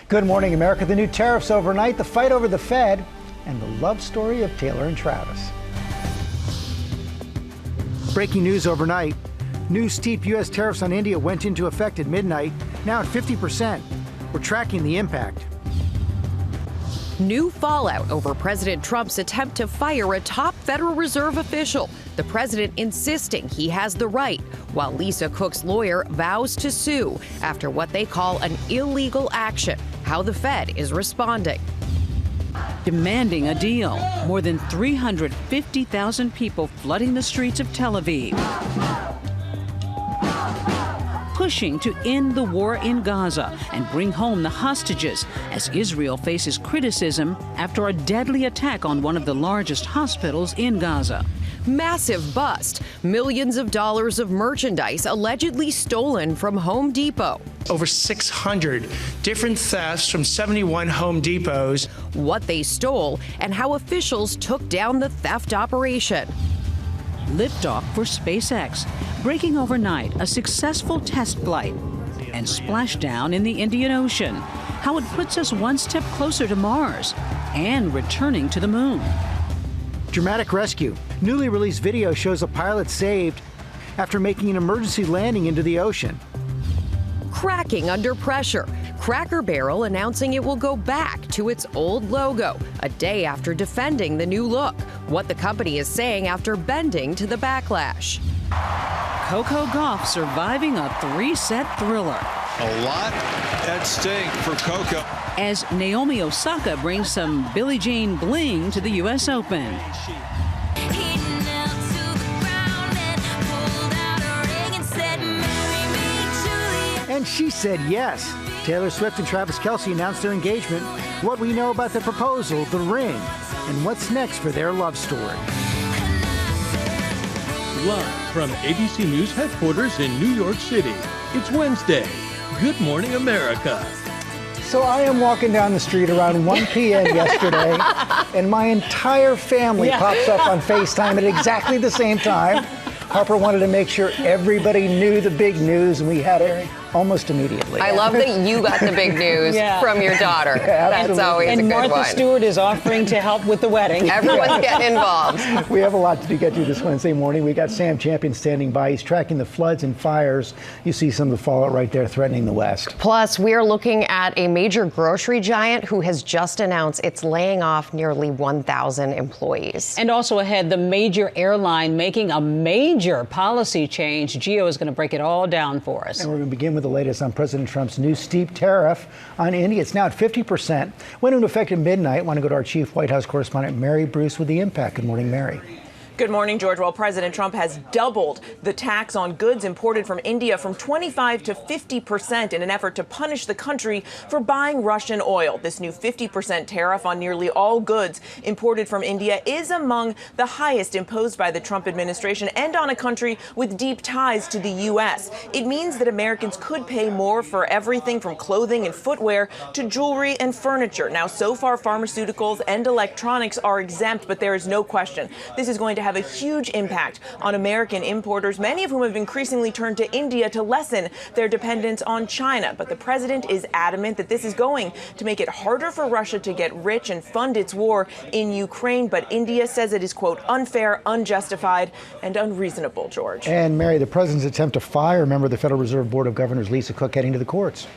Good morning, America. The new tariffs overnight, the fight over the Fed, and the love story of Taylor and Travis. Breaking news overnight. New steep U.S. tariffs on India went into effect at midnight, now at 50%. We're tracking the impact. New fallout over President Trump's attempt to fire a top Federal Reserve official. The president insisting he has the right, while Lisa Cook's lawyer vows to sue after what they call an illegal action. How the Fed is responding. Demanding a deal. More than 350,000 people flooding the streets of Tel Aviv. Pushing to end the war in Gaza and bring home the hostages as Israel faces criticism after a deadly attack on one of the largest hospitals in Gaza. Massive bust. Millions of dollars of merchandise allegedly stolen from Home Depot. Over 600 different thefts from 71 Home Depots. What they stole and how officials took down the theft operation. Liftoff for SpaceX, breaking overnight a successful test flight, and splashdown in the Indian Ocean, how it puts us one step closer to Mars, and returning to the moon. Dramatic rescue. Newly released video shows a pilot saved after making an emergency landing into the ocean. Cracking under pressure. Cracker Barrel announcing it will go back to its old logo a day after defending the new look. What the company is saying after bending to the backlash. Coco Gauff surviving a 3-set thriller. A lot at stake for Coco. As Naomi Osaka brings some Billie Jean bling to the U.S. Open. And she said yes. Taylor Swift and Travis Kelce announced their engagement, what we know about the proposal, the ring, and what's next for their love story. Live from ABC News headquarters in New York City, it's Wednesday. Good morning, America. So I am walking down the street around 1 p.m. yesterday, and my entire family pops up on FaceTime at exactly the same time. Harper wanted to make sure everybody knew the big news, and we had it almost immediately. I love that you got the big news from your daughter. That's always a good one. And Martha Stewart is offering to help with the wedding. Everyone's getting involved. We have a lot to get to this Wednesday morning. We got Sam Champion standing by. He's tracking the floods and fires. You see some of the fallout right there threatening the West. Plus, we are looking at a major grocery giant who has just announced it's laying off nearly 1,000 employees. And also ahead, the major airline making a major policy change. Gio is going to break it all down for us. And we're going to begin with the latest on President Trump's new steep tariff on India. It's now at 50%. Went into effect at midnight. Want to go to our chief White House correspondent, Mary Bruce, with the impact. Good morning, Mary. Good morning, George. Well, President Trump has doubled the tax on goods imported from India from 25% to 50% in an effort to punish the country for buying Russian oil. This new 50% tariff on nearly all goods imported from India is among the highest imposed by the Trump administration and on a country with deep ties to the U.S. It means that Americans could pay more for everything from clothing and footwear to jewelry and furniture. Now, so far, pharmaceuticals and electronics are exempt, but there is no question this is going to have a huge impact on American importers, many of whom have increasingly turned to India to lessen their dependence on China. But the president is adamant that this is going to make it harder for Russia to get rich and fund its war in Ukraine. But India says it is, quote, unfair, unjustified, and unreasonable, George. And Mary, the president's attempt to fire a member of the Federal Reserve Board of Governors, Lisa Cook, heading to the courts.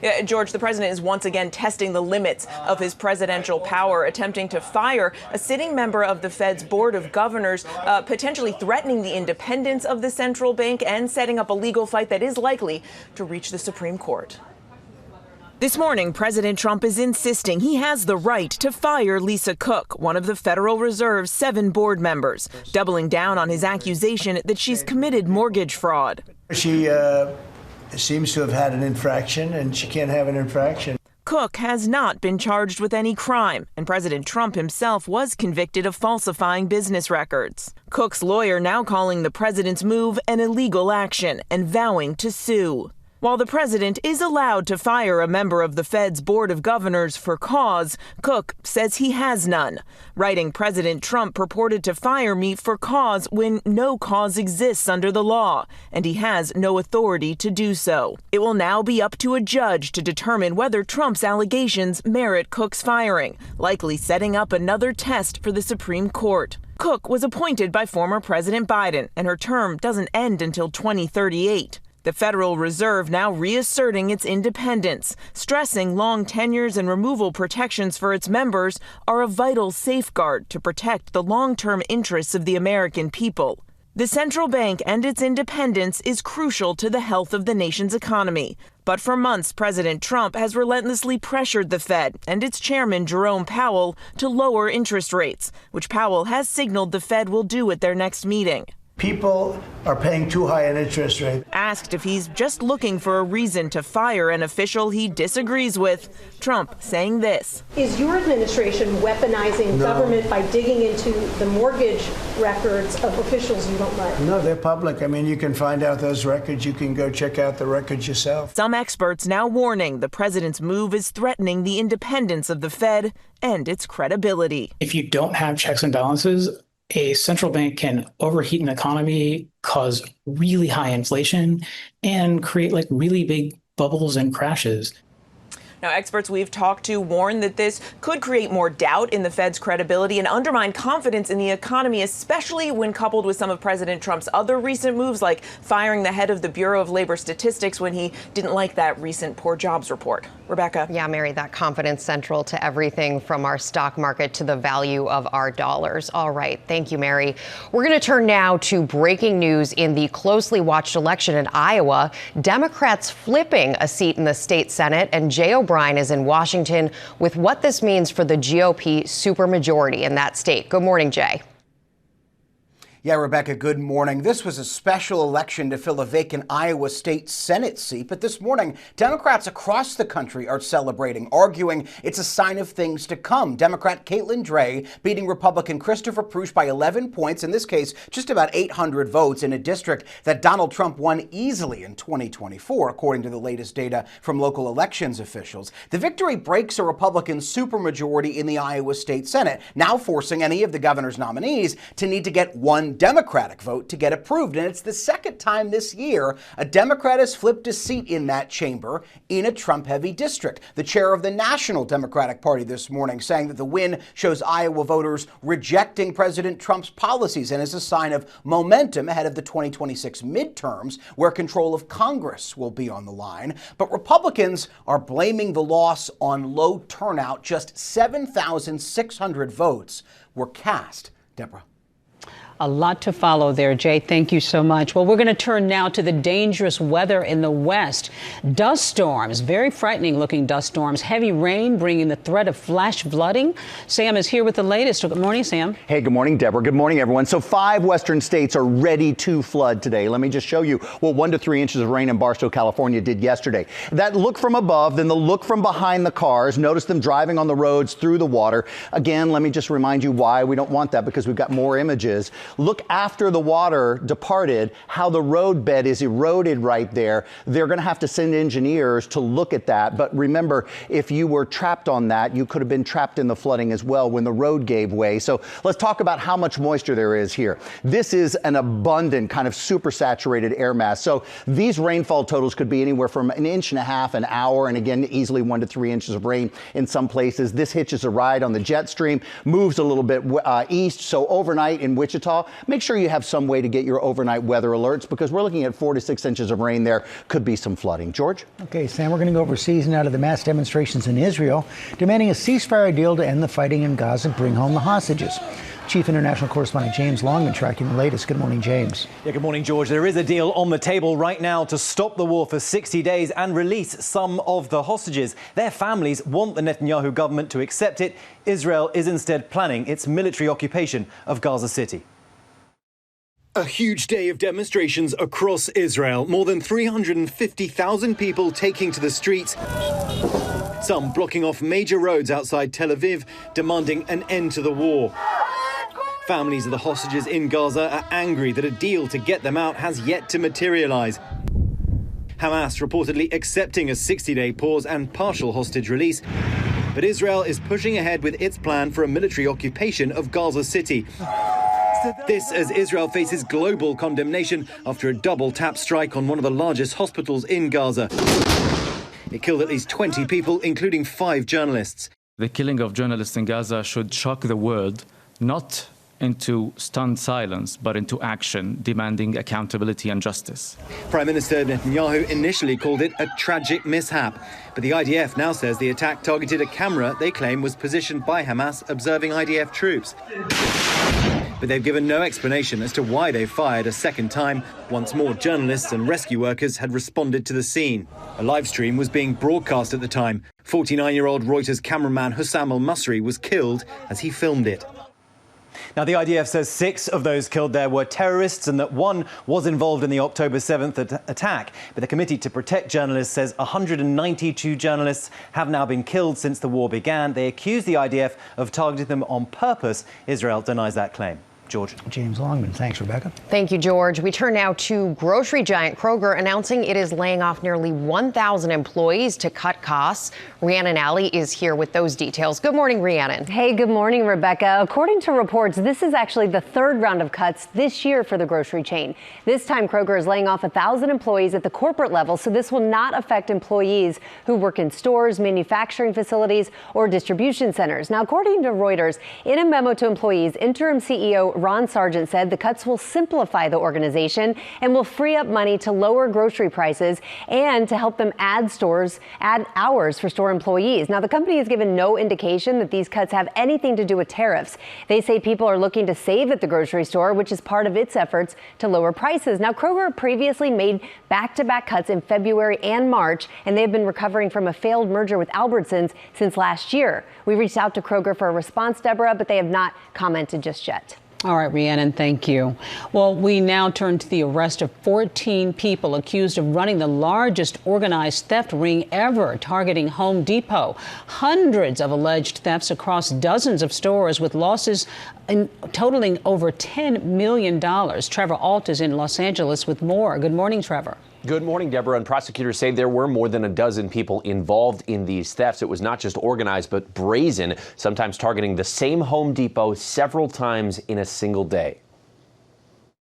Yeah, George, the president is once again testing the limits of his presidential power, attempting to fire a sitting member of the Fed's Board of Governors, potentially threatening the independence of the central bank and setting up a legal fight that is likely to reach the Supreme Court. This morning, President Trump is insisting he has the right to fire Lisa Cook, one of the Federal Reserve's 7 board members, doubling down on his accusation that she's committed mortgage fraud. She seems to have had an infraction, and she can't have an infraction. Cook has not been charged with any crime, and President Trump himself was convicted of falsifying business records. Cook's lawyer now calling the president's move an illegal action and vowing to sue. While the president is allowed to fire a member of the Fed's Board of Governors for cause, Cook says he has none. Writing, President Trump purported to fire me for cause when no cause exists under the law, and he has no authority to do so. It will now be up to a judge to determine whether Trump's allegations merit Cook's firing, likely setting up another test for the Supreme Court. Cook was appointed by former President Biden, and her term doesn't end until 2038. The Federal Reserve now reasserting its independence, stressing long tenures and removal protections for its members are a vital safeguard to protect the long-term interests of the American people. The central bank and its independence is crucial to the health of the nation's economy. But for months, President Trump has relentlessly pressured the Fed and its chairman, Jerome Powell, to lower interest rates, which Powell has signaled the Fed will do at their next meeting. People are paying too high an interest rate. Asked if he's just looking for a reason to fire an official he disagrees with, Trump saying this. Is your administration weaponizing government by digging into the mortgage records of officials you don't like? No, they're public. I mean, you can find out those records. You can go check out the records yourself. Some experts now warning the president's move is threatening the independence of the Fed and its credibility. If you don't have checks and balances, a central bank can overheat an economy, cause really high inflation, and create like really big bubbles and crashes. Now, experts we've talked to warn that this could create more doubt in the Fed's credibility and undermine confidence in the economy, especially when coupled with some of President Trump's other recent moves, like firing the head of the Bureau of Labor Statistics when he didn't like that recent poor jobs report. Rebecca. Yeah, Mary, that confidence central to everything from our stock market to the value of our dollars. All right. Thank you, Mary. We're going to turn now to breaking news in the closely watched election in Iowa. Democrats flipping a seat in the state Senate, and Jay O'Brien is in Washington with what this means for the GOP supermajority in that state. Good morning, Jay. Yeah, Rebecca, good morning. This was a special election to fill a vacant Iowa State Senate seat, but this morning, Democrats across the country are celebrating, arguing it's a sign of things to come. Democrat Caitlin Dray beating Republican Christopher Prush by 11 points, in this case, just about 800 votes in a district that Donald Trump won easily in 2024, according to the latest data from local elections officials. The victory breaks a Republican supermajority in the Iowa State Senate, now forcing any of the governor's nominees to need to get one Democratic vote to get approved. And it's the second time this year a Democrat has flipped a seat in that chamber in a Trump-heavy district. The chair of the National Democratic Party this morning saying that the win shows Iowa voters rejecting President Trump's policies and is a sign of momentum ahead of the 2026 midterms, where control of Congress will be on the line. But Republicans are blaming the loss on low turnout. Just 7,600 votes were cast. Deborah. A lot to follow there, Jay. Thank you so much. Well, we're going to turn now to the dangerous weather in the West. Dust storms, very frightening looking dust storms. Heavy rain bringing the threat of flash flooding. Sam is here with the latest. Good morning, Sam. Hey, good morning, Deborah. Good morning, everyone. So 5 western states are ready to flood today. Let me just show you what 1 to 3 inches of rain in Barstow, California did yesterday. That look from above, then the look from behind the cars. Notice them driving on the roads through the water. Again, let me just remind you why we don't want that, because we've got more images. Look after the water departed, how the road bed is eroded right there. They're going to have to send engineers to look at that. But remember, if you were trapped on that, you could have been trapped in the flooding as well when the road gave way. So let's talk about how much moisture there is here. This is an abundant kind of super saturated air mass. So these rainfall totals could be anywhere from 1.5 inches an hour, and again, easily 1 to 3 inches of rain in some places. This hitches a ride on the jet stream, moves a little bit east. So overnight in Wichita, make sure you have some way to get your overnight weather alerts, because we're looking at 4 to 6 inches of rain there. Could be some flooding. George? Okay, Sam, we're going to go overseas and out of the mass demonstrations in Israel, demanding a ceasefire deal to end the fighting in Gaza and bring home the hostages. Chief International Correspondent James Longman tracking the latest. Good morning, James. Yeah, good morning, George. There is a deal on the table right now to stop the war for 60 days and release some of the hostages. Their families want the Netanyahu government to accept it. Israel is instead planning its military occupation of Gaza City. A huge day of demonstrations across Israel. More than 350,000 people taking to the streets. Some blocking off major roads outside Tel Aviv, demanding an end to the war. Families of the hostages in Gaza are angry that a deal to get them out has yet to materialize. Hamas reportedly accepting a 60-day pause and partial hostage release. But Israel is pushing ahead with its plan for a military occupation of Gaza City. This as Israel faces global condemnation after a double-tap strike on one of the largest hospitals in Gaza. It killed at least 20 people, including 5 journalists. The killing of journalists in Gaza should shock the world, not into stunned silence, but into action, demanding accountability and justice. Prime Minister Netanyahu initially called it a tragic mishap, but the IDF now says the attack targeted a camera they claim was positioned by Hamas observing IDF troops. But they've given no explanation as to why they fired a second time, once more journalists and rescue workers had responded to the scene. A live stream was being broadcast at the time. 49-year-old Reuters cameraman Hussam al-Masri was killed as he filmed it. Now, the IDF says 6 of those killed there were terrorists and that 1 was involved in the October 7th attack. But the Committee to Protect Journalists says 192 journalists have now been killed since the war began. They accuse the IDF of targeting them on purpose. Israel denies that claim. George. James Longman. Thanks, Rebecca. Thank you, George. We turn now to grocery giant Kroger announcing it is laying off nearly 1,000 employees to cut costs. Rhiannon Alley is here with those details. Good morning, Rhiannon. Hey, good morning, Rebecca. According to reports, this is actually the 3rd round of cuts this year for the grocery chain. This time, Kroger is laying off 1,000 employees at the corporate level, so this will not affect employees who work in stores, manufacturing facilities, or distribution centers. Now, according to Reuters, in a memo to employees, interim CEO Ron Sargent said the cuts will simplify the organization and will free up money to lower grocery prices and to help them add hours for store employees. Now, the company has given no indication that these cuts have anything to do with tariffs. They say people are looking to save at the grocery store, which is part of its efforts to lower prices. Now, Kroger previously made back-to-back cuts in February and March, and they have been recovering from a failed merger with Albertsons since last year. We reached out to Kroger for a response, Deborah, but they have not commented just yet. All right, Rhiannon, thank you. Well, we now turn to the arrest of 14 people accused of running the largest organized theft ring ever, targeting Home Depot. Hundreds of alleged thefts across dozens of stores with losses totaling over $10 million. Trevor Alt is in Los Angeles with more. Good morning, Trevor. Good morning, Deborah. And prosecutors say there were more than a dozen people involved in these thefts. It was not just organized, but brazen, sometimes targeting the same Home Depot several times in a single day.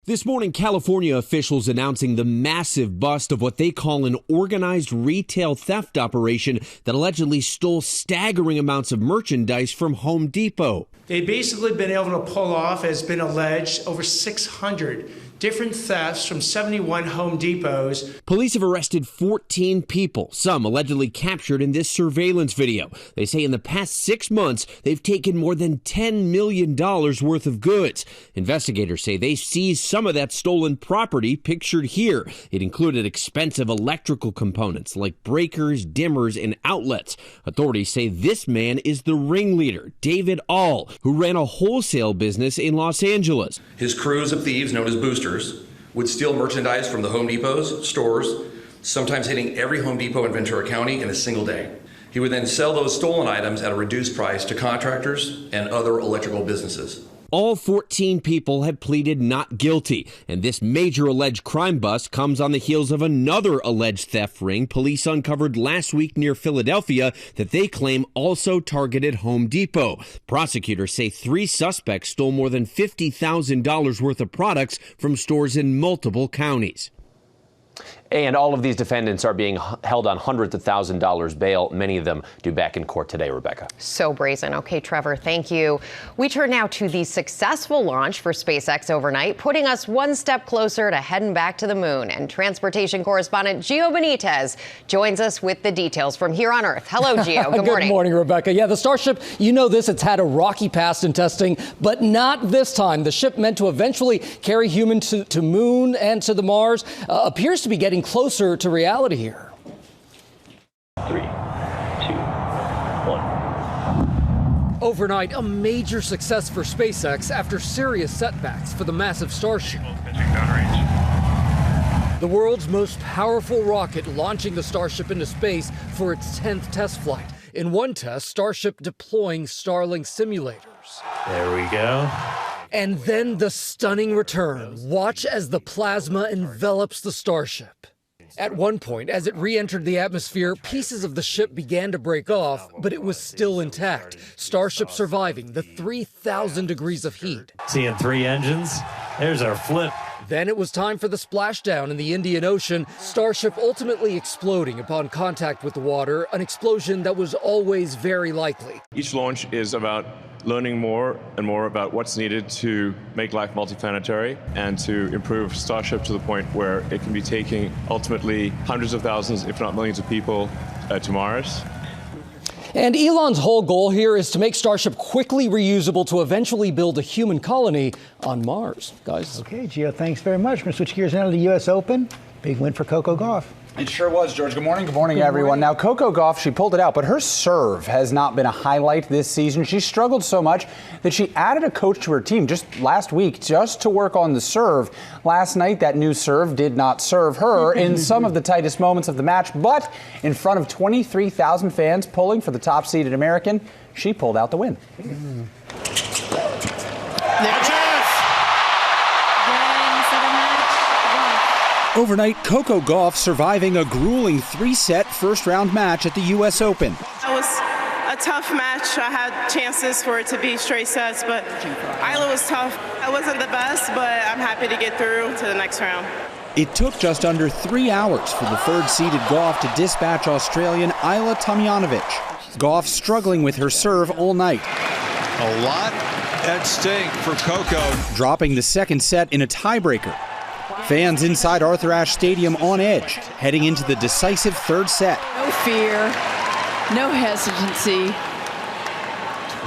This morning, California officials announcing the massive bust of what they call an organized retail theft operation that allegedly stole staggering amounts of merchandise from Home Depot. They've basically been able to pull off, as been alleged, over 600 different thefts from 71 Home Depots. Police have arrested 14 people, some allegedly captured in this surveillance video. They say in the past 6 months, they've taken more than $10 million worth of goods. Investigators say they seized some of that stolen property pictured here. It included expensive electrical components like breakers, dimmers, and outlets. Authorities say this man is the ringleader, David Muir, who ran a wholesale business in Los Angeles. His crews of thieves, known as boosters, would steal merchandise from the Home Depot's stores, sometimes hitting every Home Depot in Ventura County in a single day. He would then sell those stolen items at a reduced price to contractors and other electrical businesses. All 14 people have pleaded not guilty, and this major alleged crime bust comes on the heels of another alleged theft ring police uncovered last week near Philadelphia that they claim also targeted Home Depot. Prosecutors say 3 suspects stole more than $50,000 worth of products from stores in multiple counties. And all of these defendants are being held on hundreds of $1,000s bail. Many of them due back in court today, Rebecca. So brazen. Okay, Trevor, thank you. We turn now to the successful launch for SpaceX overnight, putting us one step closer to heading back to the moon. And transportation correspondent Gio Benitez joins us with the details from here on Earth. Hello, Gio. Good morning. Good morning, Rebecca. Yeah, the Starship, you know this, it's had a rocky past in testing, but not this time. The ship meant to eventually carry humans to moon and to the Mars appears to be getting closer to reality here. 3, 2, 1. Overnight, a major success for SpaceX after serious setbacks for the massive Starship. The world's most powerful rocket launching the Starship into space for its 10th test flight. In one test, Starship deploying Starlink simulators. There we go. And then the stunning return. Watch as the plasma envelops the Starship. At one point, as it re-entered the atmosphere, pieces of the ship began to break off, but it was still intact. Starship surviving the 3,000 degrees of heat. Seeing 3 engines. There's our flip. Then it was time for the splashdown in the Indian Ocean, Starship ultimately exploding upon contact with the water, an explosion that was always very likely. Each launch is about learning more and more about what's needed to make life multiplanetary and to improve Starship to the point where it can be taking ultimately hundreds of thousands, if not millions of people to Mars. And Elon's whole goal here is to make Starship quickly reusable to eventually build a human colony on Mars. Guys. Okay, Gio, thanks very much. We're going to switch gears now to the U.S. Open. Big win for Coco Gauff. It sure was, George. Good morning. Good morning, everyone. Now, Coco Gauff, she pulled it out, but her serve has not been a highlight this season. She struggled so much that she added a coach to her team just last week just to work on the serve. Last night, that new serve did not serve her in some of the tightest moments of the match, but in front of 23,000 fans pulling for the top-seeded American, she pulled out the win. Overnight, Coco Gauff surviving a grueling 3-set first-round match at the U.S. Open. It was a tough match. I had chances for it to be straight sets, but Isla was tough. I wasn't the best, but I'm happy to get through to the next round. It took just under 3 hours for the third-seeded Gauff to dispatch Australian Isla Tomljanovic. Gauff struggling with her serve all night. A lot at stake for Coco. Dropping the second set in a tiebreaker. Fans inside Arthur Ashe Stadium on edge, heading into the decisive third set. No fear, no hesitancy.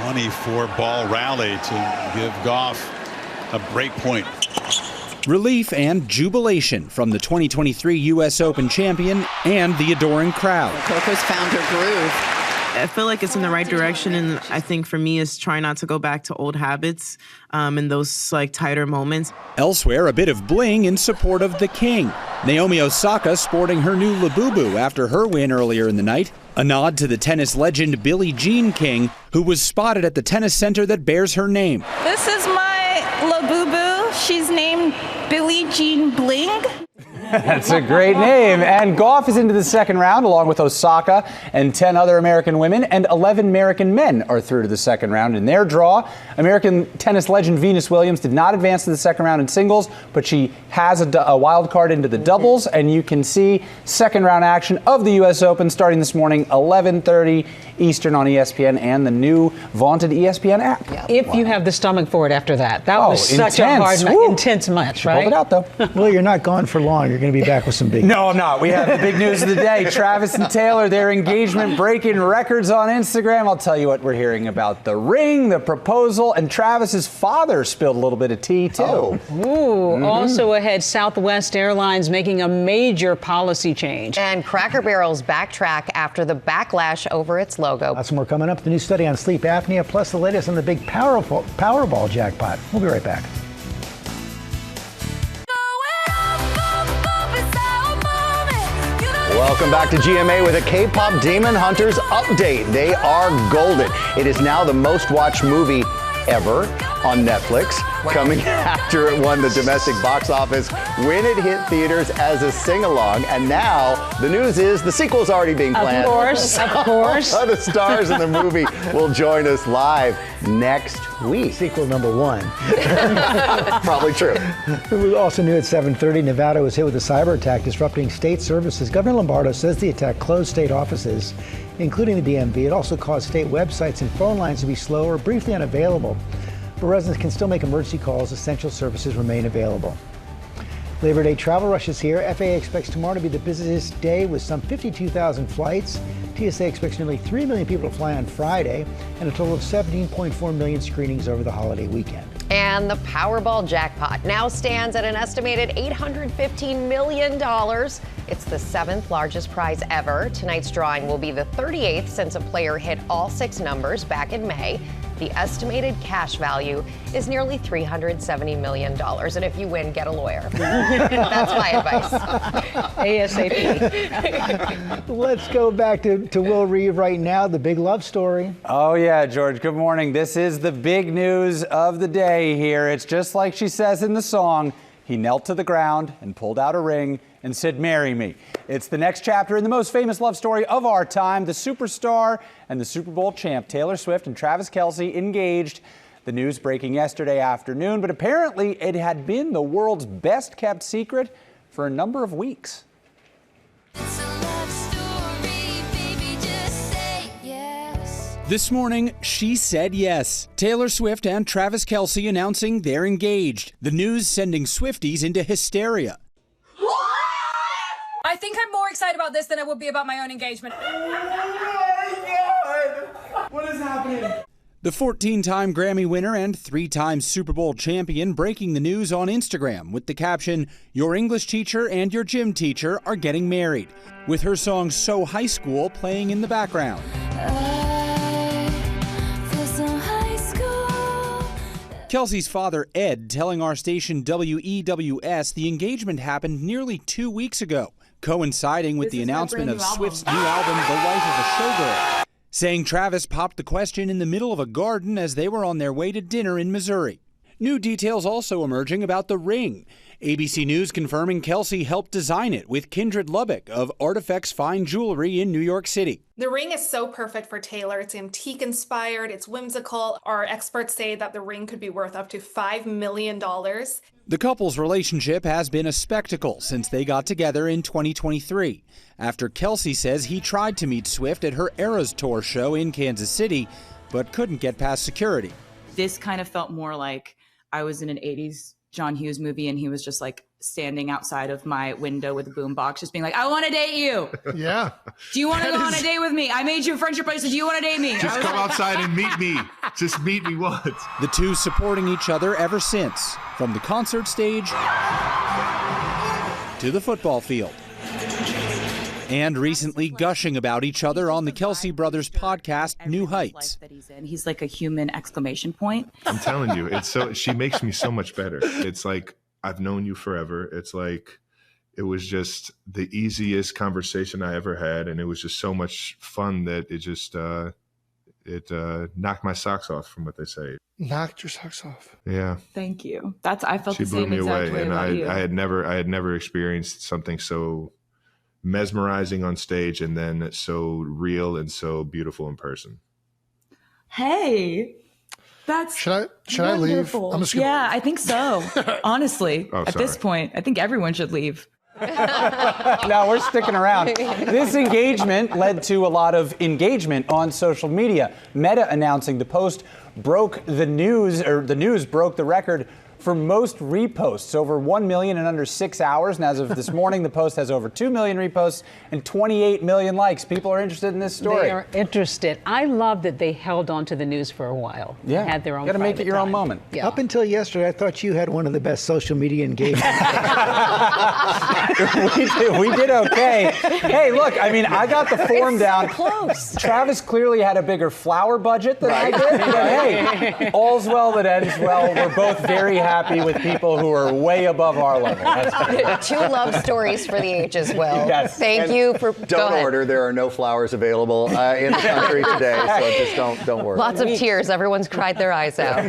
24-ball rally to give Gauff a break point. Relief and jubilation from the 2023 U.S. Open champion and the adoring crowd. Coco's found her groove. I feel like it's in the right direction, and I think for me is trying not to go back to old habits in those like tighter moments. Elsewhere, a bit of bling in support of the king. Naomi Osaka sporting her new Labubu after her win earlier in the night. A nod to the tennis legend Billie Jean King, who was spotted at the tennis center that bears her name. This is my Labubu. She's named Billie Jean Bling. That's a great name. And Gauff is into the second round along with Osaka and 10 other American women, and 11 American men are through to the second round in their draw. American tennis legend Venus Williams did not advance to the second round in singles, but she has a wild card into the doubles, and you can see second round action of the U.S. Open starting this morning, 11:30 Eastern on ESPN and the new vaunted ESPN app. If you have the stomach for it after that. That was such intense. a hard, intense match, right? Pulled it out, though. Well, you're not gone for long. You're going to be back with some big No, I'm not. We have the big news of the day. Travis and Taylor, their engagement breaking records on Instagram. I'll tell you what, we're hearing about the ring, the proposal, and Travis's father spilled a little bit of tea, too. Also ahead, Southwest Airlines making a major policy change. And Cracker Barrel's backtrack after the backlash over its logo. Lots more coming up. The new study on sleep apnea, plus the latest on the big Powerball jackpot. We'll be right back. Welcome back to GMA with a K-pop Demon Hunters update. They are golden. It is now the most watched movie ever on Netflix, coming after it won the domestic box office when it hit theaters as a sing-along. And now the news is the sequel's already being planned. Of course. The stars in the movie will join us live next week. Sequel number 1. Probably true. We also knew at 7:30, Nevada was hit with a cyber attack disrupting state services. Governor Lombardo says the attack closed state offices, including the DMV. It also caused state websites and phone lines to be slow or briefly unavailable. But residents can still make emergency calls. Essential services remain available. Labor Day travel rush is here. FAA expects tomorrow to be the busiest day with some 52,000 flights. TSA expects nearly 3 million people to fly on Friday and a total of 17.4 million screenings over the holiday weekend. And the Powerball jackpot now stands at an estimated $815 million. It's the 7th largest prize ever. Tonight's drawing will be the 38th since a player hit all 6 numbers back in May. The estimated cash value is nearly $370 million. And if you win, get a lawyer. That's my advice. ASAP. Let's go back to Will Reeve right now, the big love story. Oh, yeah, George. Good morning. This is the big news of the day here. It's just like she says in the song. He knelt to the ground and pulled out a ring. and said, "Marry me." It's the next chapter in the most famous love story of our time. The superstar and the Super Bowl champ Taylor Swift and Travis Kelce engaged. The news breaking yesterday afternoon, but apparently it had been the world's best kept secret for a number of weeks. This morning, she said yes. Taylor Swift and Travis Kelce announcing they're engaged. The news sending Swifties into hysteria. I think I'm more excited about this than I would be about my own engagement. Oh my God! What is happening? The 14-time Grammy winner and 3-time Super Bowl champion breaking the news on Instagram with the caption, "Your English teacher and your gym teacher are getting married," with her song So High School playing in the background. Kelce's father, Ed, telling our station WEWS the engagement happened nearly 2 weeks ago, coinciding with the announcement of Swift's new album, The Life of a Showgirl, saying Travis popped the question in the middle of a garden as they were on their way to dinner in Missouri. New details also emerging about the ring. ABC News confirming Kelce helped design it with Kindred Lubbock of Artifacts Fine Jewelry in New York City. The ring is so perfect for Taylor. It's antique inspired, it's whimsical. Our experts say that the ring could be worth up to $5 million. The couple's relationship has been a spectacle since they got together in 2023, after Kelce says he tried to meet Swift at her Eras Tour show in Kansas City, but couldn't get past security. This kind of felt more like I was in an 80s John Hughes movie and he was just like standing outside of my window with a boombox just being like, "I want to date you." Yeah. Do you want to go on a date with me? I made you a friendship bracelet. Do you want to date me? Just come outside and meet me. Just meet me once. The two supporting each other ever since, from the concert stage to the football field. And recently gushing about each other on the Kelce Brothers podcast, New Heights. He's like a human exclamation point. I'm telling you, it's so, she makes me so much better. It's like, I've known you forever. It's like, it was just the easiest conversation I ever had. And it was just so much fun that it just, knocked my socks off, from what they say. Knocked your socks off. Yeah. Thank you. I felt she the same blew me exact away. way And about you. I had never experienced something so mesmerizing on stage and then so real and so beautiful in person. Hey, that's should I leave? I'm just gonna I think so. Honestly, at this point, I think everyone should leave. No, we're sticking around. This engagement led to a lot of engagement on social media. Meta announcing the post broke the news, or the news broke the record for most reposts, over 1 million in under 6 hours. And as of this morning, the post has over 2 million reposts and 28 million likes. People are interested in this story. They are interested. I love that they held on to the news for a while. Yeah. Had their own. Got to make it your own moment. Yeah. Up until yesterday, I thought you had one of the best social media engagements. we did okay. Hey, look, I mean, I got the form down. Close. Travis clearly had a bigger flower budget than I did. But hey, all's well that ends well. We're both very happy with people who are way above our level. That's Two love stories for the ages, Will. Yes. Thank you for. Don't order. There are no flowers available in the country today, so just don't worry. Lots of tears. Everyone's cried their eyes out.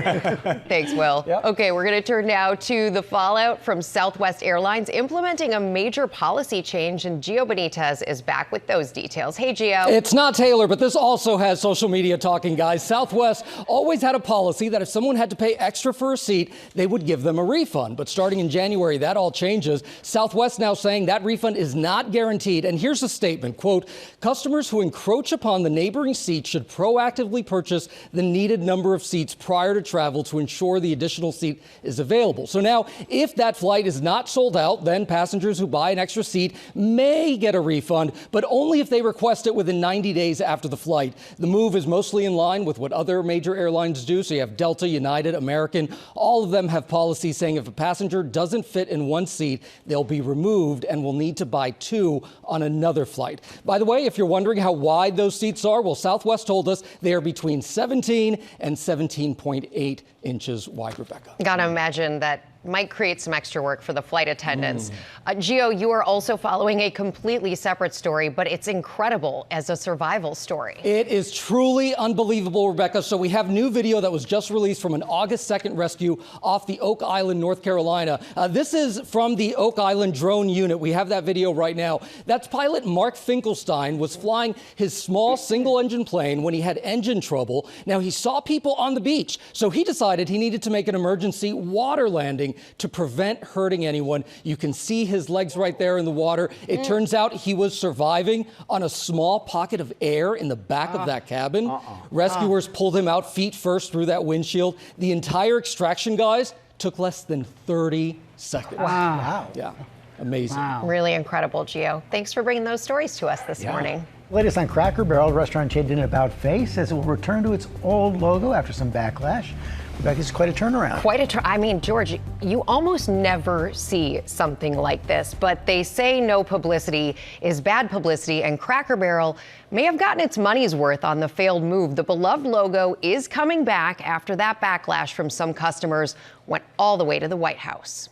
Thanks, Will. Yep. Okay, we're going to turn now to the fallout from Southwest Airlines implementing a major policy change, and Gio Benitez is back with those details. Hey, Gio. It's not Taylor, but this also has social media talking, guys. Southwest always had a policy that if someone had to pay extra for a seat, they would give them a refund. But starting in January, that all changes. Southwest now saying that refund is not guaranteed. And here's a statement, quote, "Customers who encroach upon the neighboring seat should proactively purchase the needed number of seats prior to travel to ensure the additional seat is available." So now, if that flight is not sold out, then passengers who buy an extra seat may get a refund, but only if they request it within 90 days after the flight. The move is mostly in line with what other major airlines do. So you have Delta, United, American. All of them have policies saying if a passenger doesn't fit in one seat, they'll be removed and will need to buy two on another flight. By the way, if you're wondering how wide those seats are, well, Southwest told us they are between 17 and 17.8 inches wide, Rebecca. Gotta imagine that might create some extra work for the flight attendants. Gio, you are also following a completely separate story, but it's incredible as a survival story. It is truly unbelievable, Rebecca. So we have new video that was just released from an August 2nd rescue off the Oak Island, North Carolina. This is from the Oak Island drone unit. We have that video right now. That's pilot Mark Finkelstein was flying his small single-engine plane when he had engine trouble. Now, he saw people on the beach, so he decided he needed to make an emergency water landing to prevent hurting anyone. You can see his legs right there in the water. It turns out he was surviving on a small pocket of air in the back of that cabin. Rescuers pulled him out feet first through that windshield. The entire extraction, guys, took less than 30 seconds. Wow. Yeah. Amazing. Really incredible, Gio. Thanks for bringing those stories to us this morning. Latest on Cracker Barrel, the restaurant chain did an about face, says it will return to its old logo after some backlash. Rebecca's quite a turnaround. I mean, George, you almost never see something like this, but they say no publicity is bad publicity, and Cracker Barrel may have gotten its money's worth on the failed move. The beloved logo is coming back after that backlash from some customers went all the way to the White House.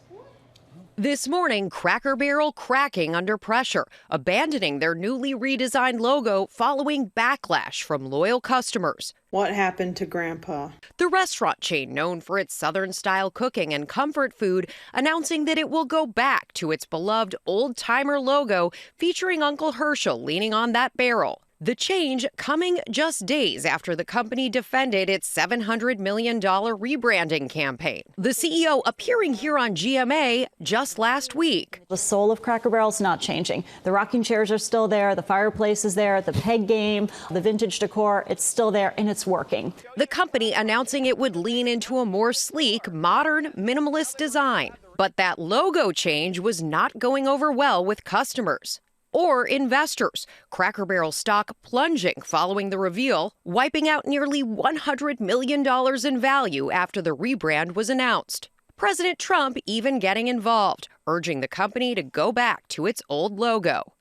This morning, Cracker Barrel cracking under pressure, abandoning their newly redesigned logo following backlash from loyal customers. What happened to Grandpa? The restaurant chain, known for its Southern-style cooking and comfort food, announcing that it will go back to its beloved old-timer logo featuring Uncle Herschel leaning on that barrel. The change coming just days after the company defended its $700 million rebranding campaign. The CEO appearing here on GMA just last week. The soul of Cracker Barrel is not changing. The rocking chairs are still there, the fireplace is there, the peg game, the vintage decor, it's still there and it's working. The company announcing it would lean into a more sleek, modern, minimalist design. But that logo change was not going over well with customers or investors. Cracker Barrel stock plunging following the reveal, wiping out nearly $100 million in value after the rebrand was announced. President Trump even getting involved, urging the company to go back to its old logo.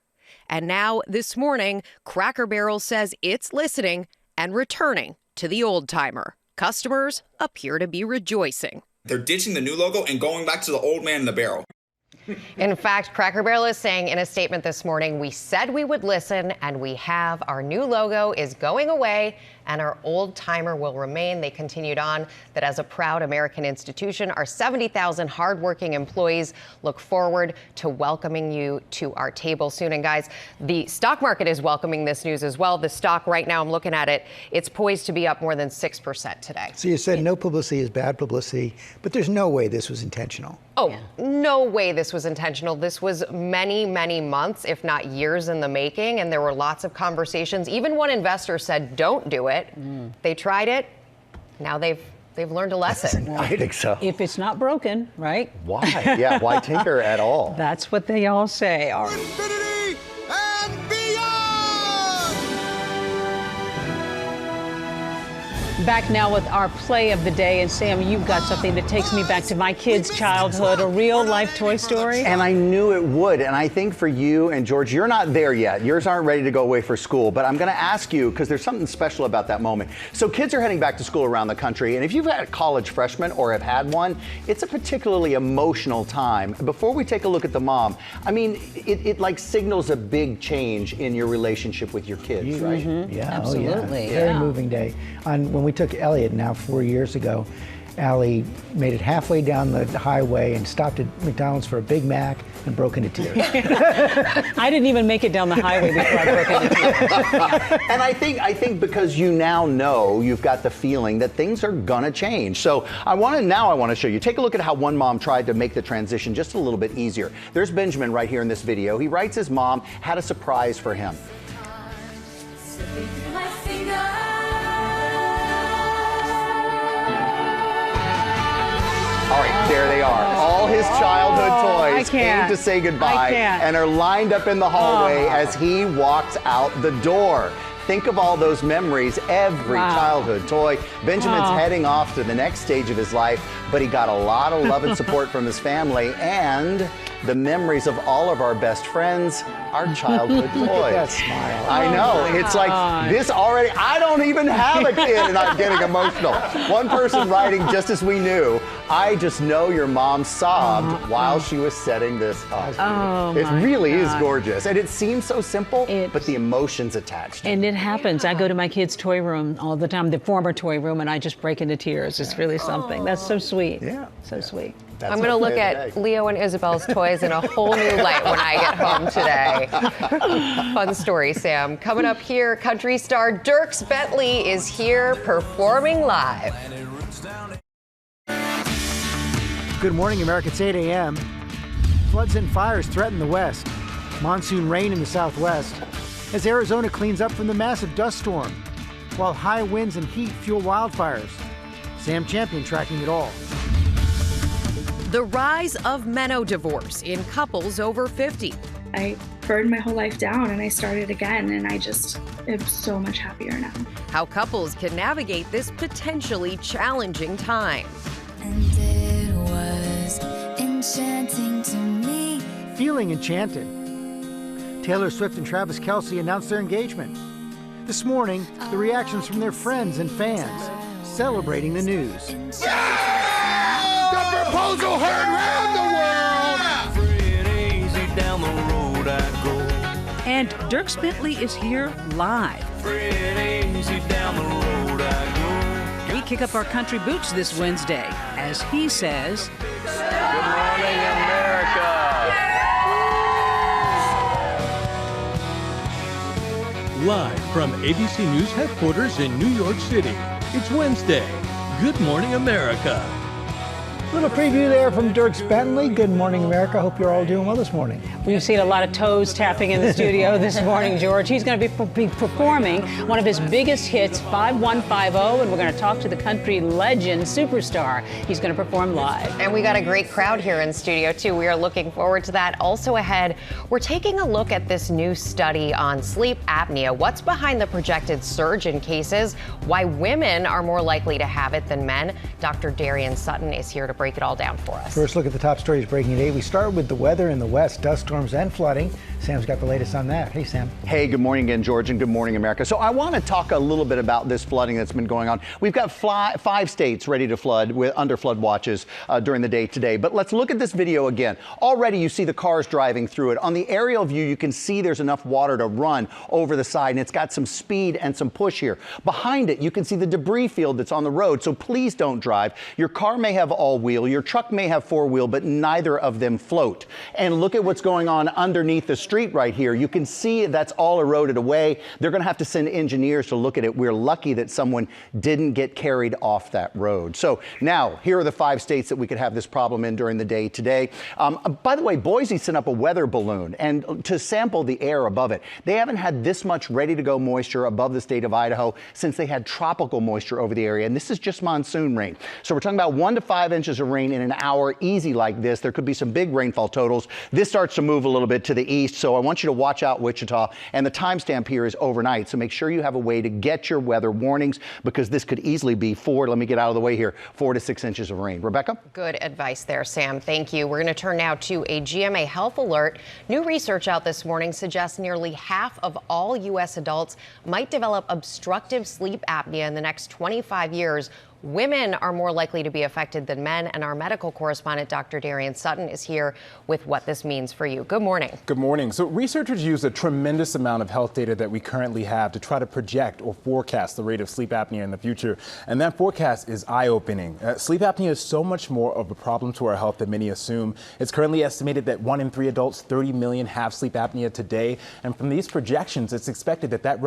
And now, this morning, Cracker Barrel says it's listening and returning to the old-timer. Customers appear to be rejoicing. They're ditching the new logo and going back to the old man in the barrel. In fact, Cracker Barrel is saying in a statement this morning, we said we would listen, and we have. Our new logo is going away, and our old timer will remain. They continued on that as a proud American institution, our 70,000 hardworking employees look forward to welcoming you to our table soon. And guys, the stock market is welcoming this news as well. The stock right now, I'm looking at it, it's poised to be up more than 6% today. So you said no publicity is bad publicity, but there's no way this was intentional. Oh, no way this was intentional. This was many, many months, if not years in the making, and there were lots of conversations. Even one investor said, don't do it. They tried it. Now they've learned a lesson. I think so. If it's not broken, right? Why? Yeah, why tinker at all? That's what they all say. All right. Infinity and beyond! Back now with our play of the day. And Sam, you've got something that takes me back to my kids' childhood, a real life Toy Story. And I knew it would. And I think for you and George, you're not there yet. Yours aren't ready to go away for school. But I'm going to ask you, because there's something special about that moment. So kids are heading back to school around the country. And if you've had a college freshman or have had one, it's a particularly emotional time. Before we take a look at the mom, I mean, it like signals a big change in your relationship with your kids, right? Yeah, absolutely. Very moving day. When we took Elliot now 4 years ago, Allie made it halfway down the highway and stopped at McDonald's for a Big Mac and broke into tears. I didn't even make it down the highway before I broke into tears. And I think because you now know, you've got the feeling that things are gonna change. So I want to show you. Take a look at how one mom tried to make the transition just a little bit easier. There's Benjamin right here in this video. He writes his mom had a surprise for him. All right, there they are. All his childhood toys came to say goodbye and are lined up in the hallway as he walks out the door. Think of all those memories, every childhood toy. Benjamin's heading off to the next stage of his life, but he got a lot of love and support from his family and the memories of all of our best friends, our childhood toys. Look at that smile. I know. It's like this already. I don't even have a kid and I'm getting emotional. One person writing, just as we knew, I just know your mom sobbed while she was setting this up. Oh, it really is God. gorgeous. And it seems so simple, but the emotions attached. And it happens. I go to my kids' toy room all the time, the former toy room, and I just break into tears. It's really something. That's so sweet. Yeah. So sweet. I'm going to look at Leo and Isabel's toys in a whole new light when I get home today. Fun story, Sam. Coming up here, country star Dierks Bentley is here performing live. Good morning, America. It's 8 a.m. Floods and fires threaten the west. Monsoon rain in the southwest as Arizona cleans up from the massive dust storm, while high winds and heat fuel wildfires. Sam Champion tracking it all. The rise of meno-divorce in couples over 50. I burned my whole life down and I started again, and I just am so much happier now. How couples can navigate this potentially challenging time. And it was enchanting to me. Feeling enchanted. Taylor Swift and Travis Kelce announced their engagement. This morning, the reactions from their friends and fans celebrating the news. The proposal heard round the world. Free and easy down the road I go. And Dierks Bentley is here live. Free and easy down the road I go. We kick up our country boots this Wednesday, as he says, Good morning, America. Live from ABC News headquarters in New York City, it's Wednesday. Good morning, America. Little preview there from Dierks Bentley. Good morning, America. Hope you're all doing well this morning. We've seen a lot of toes tapping in the studio this morning, George. He's going to be performing one of his biggest hits, 5150, and we're going to talk to the country legend, superstar. He's going to perform live. And we got a great crowd here in studio, too. We are looking forward to that. Also ahead, we're taking a look at this new study on sleep apnea. What's behind the projected surge in cases? Why women are more likely to have it than men? Dr. Darian Sutton is here to break it all down for us. First look at the top stories breaking today. We start with the weather in the west, dust storms and flooding. Sam's got the latest on that. Hey, Sam. Hey, good morning again, George, and good morning, America. So I want to talk a little bit about this flooding that's been going on. We've got 5 states ready to flood with under flood watches during the day today. But let's look at this video again. Already you see the cars driving through it. On the aerial view, you can see there's enough water to run over the side, and it's got some speed and some push here. Behind it, you can see the debris field that's on the road, so please don't drive. Your car may have all-wheel, your truck may have four-wheel, but neither of them float. And look at what's going on underneath the street right here. You can see that's all eroded away. They're going to have to send engineers to look at it. We're lucky that someone didn't get carried off that road. So now, here are the 5 states that we could have this problem in during the day today. By the way, Boise sent up a weather balloon and to sample the air above it. They haven't had this much ready-to-go moisture above the state of Idaho since they had tropical moisture over the area. And this is just monsoon rain. So we're talking about 1 to 5 inches of rain in an hour, easy like this. There could be some big rainfall totals. This starts to move a little bit to the east, so I want you to watch out Wichita. And the timestamp here is overnight, so make sure you have a way to get your weather warnings because this could easily be 4, let me get out of the way here, 4 to 6 inches of rain. Rebecca? Good advice there, Sam. Thank you. We're going to turn now to a GMA health alert. New research out this morning suggests nearly half of all U.S. adults might develop obstructive sleep apnea in the next 25 years. Women are more likely to be affected than men, and our medical correspondent, Dr. Darian Sutton, is here with what this means for you. Good morning. Good morning. So researchers use a tremendous amount of health data that we currently have to try to project or forecast the rate of sleep apnea in the future, and that forecast is eye-opening. Sleep apnea is so much more of a problem to our health than many assume. It's currently estimated that 1 in 3 adults, 30 million, have sleep apnea today, and from these projections, it's expected that that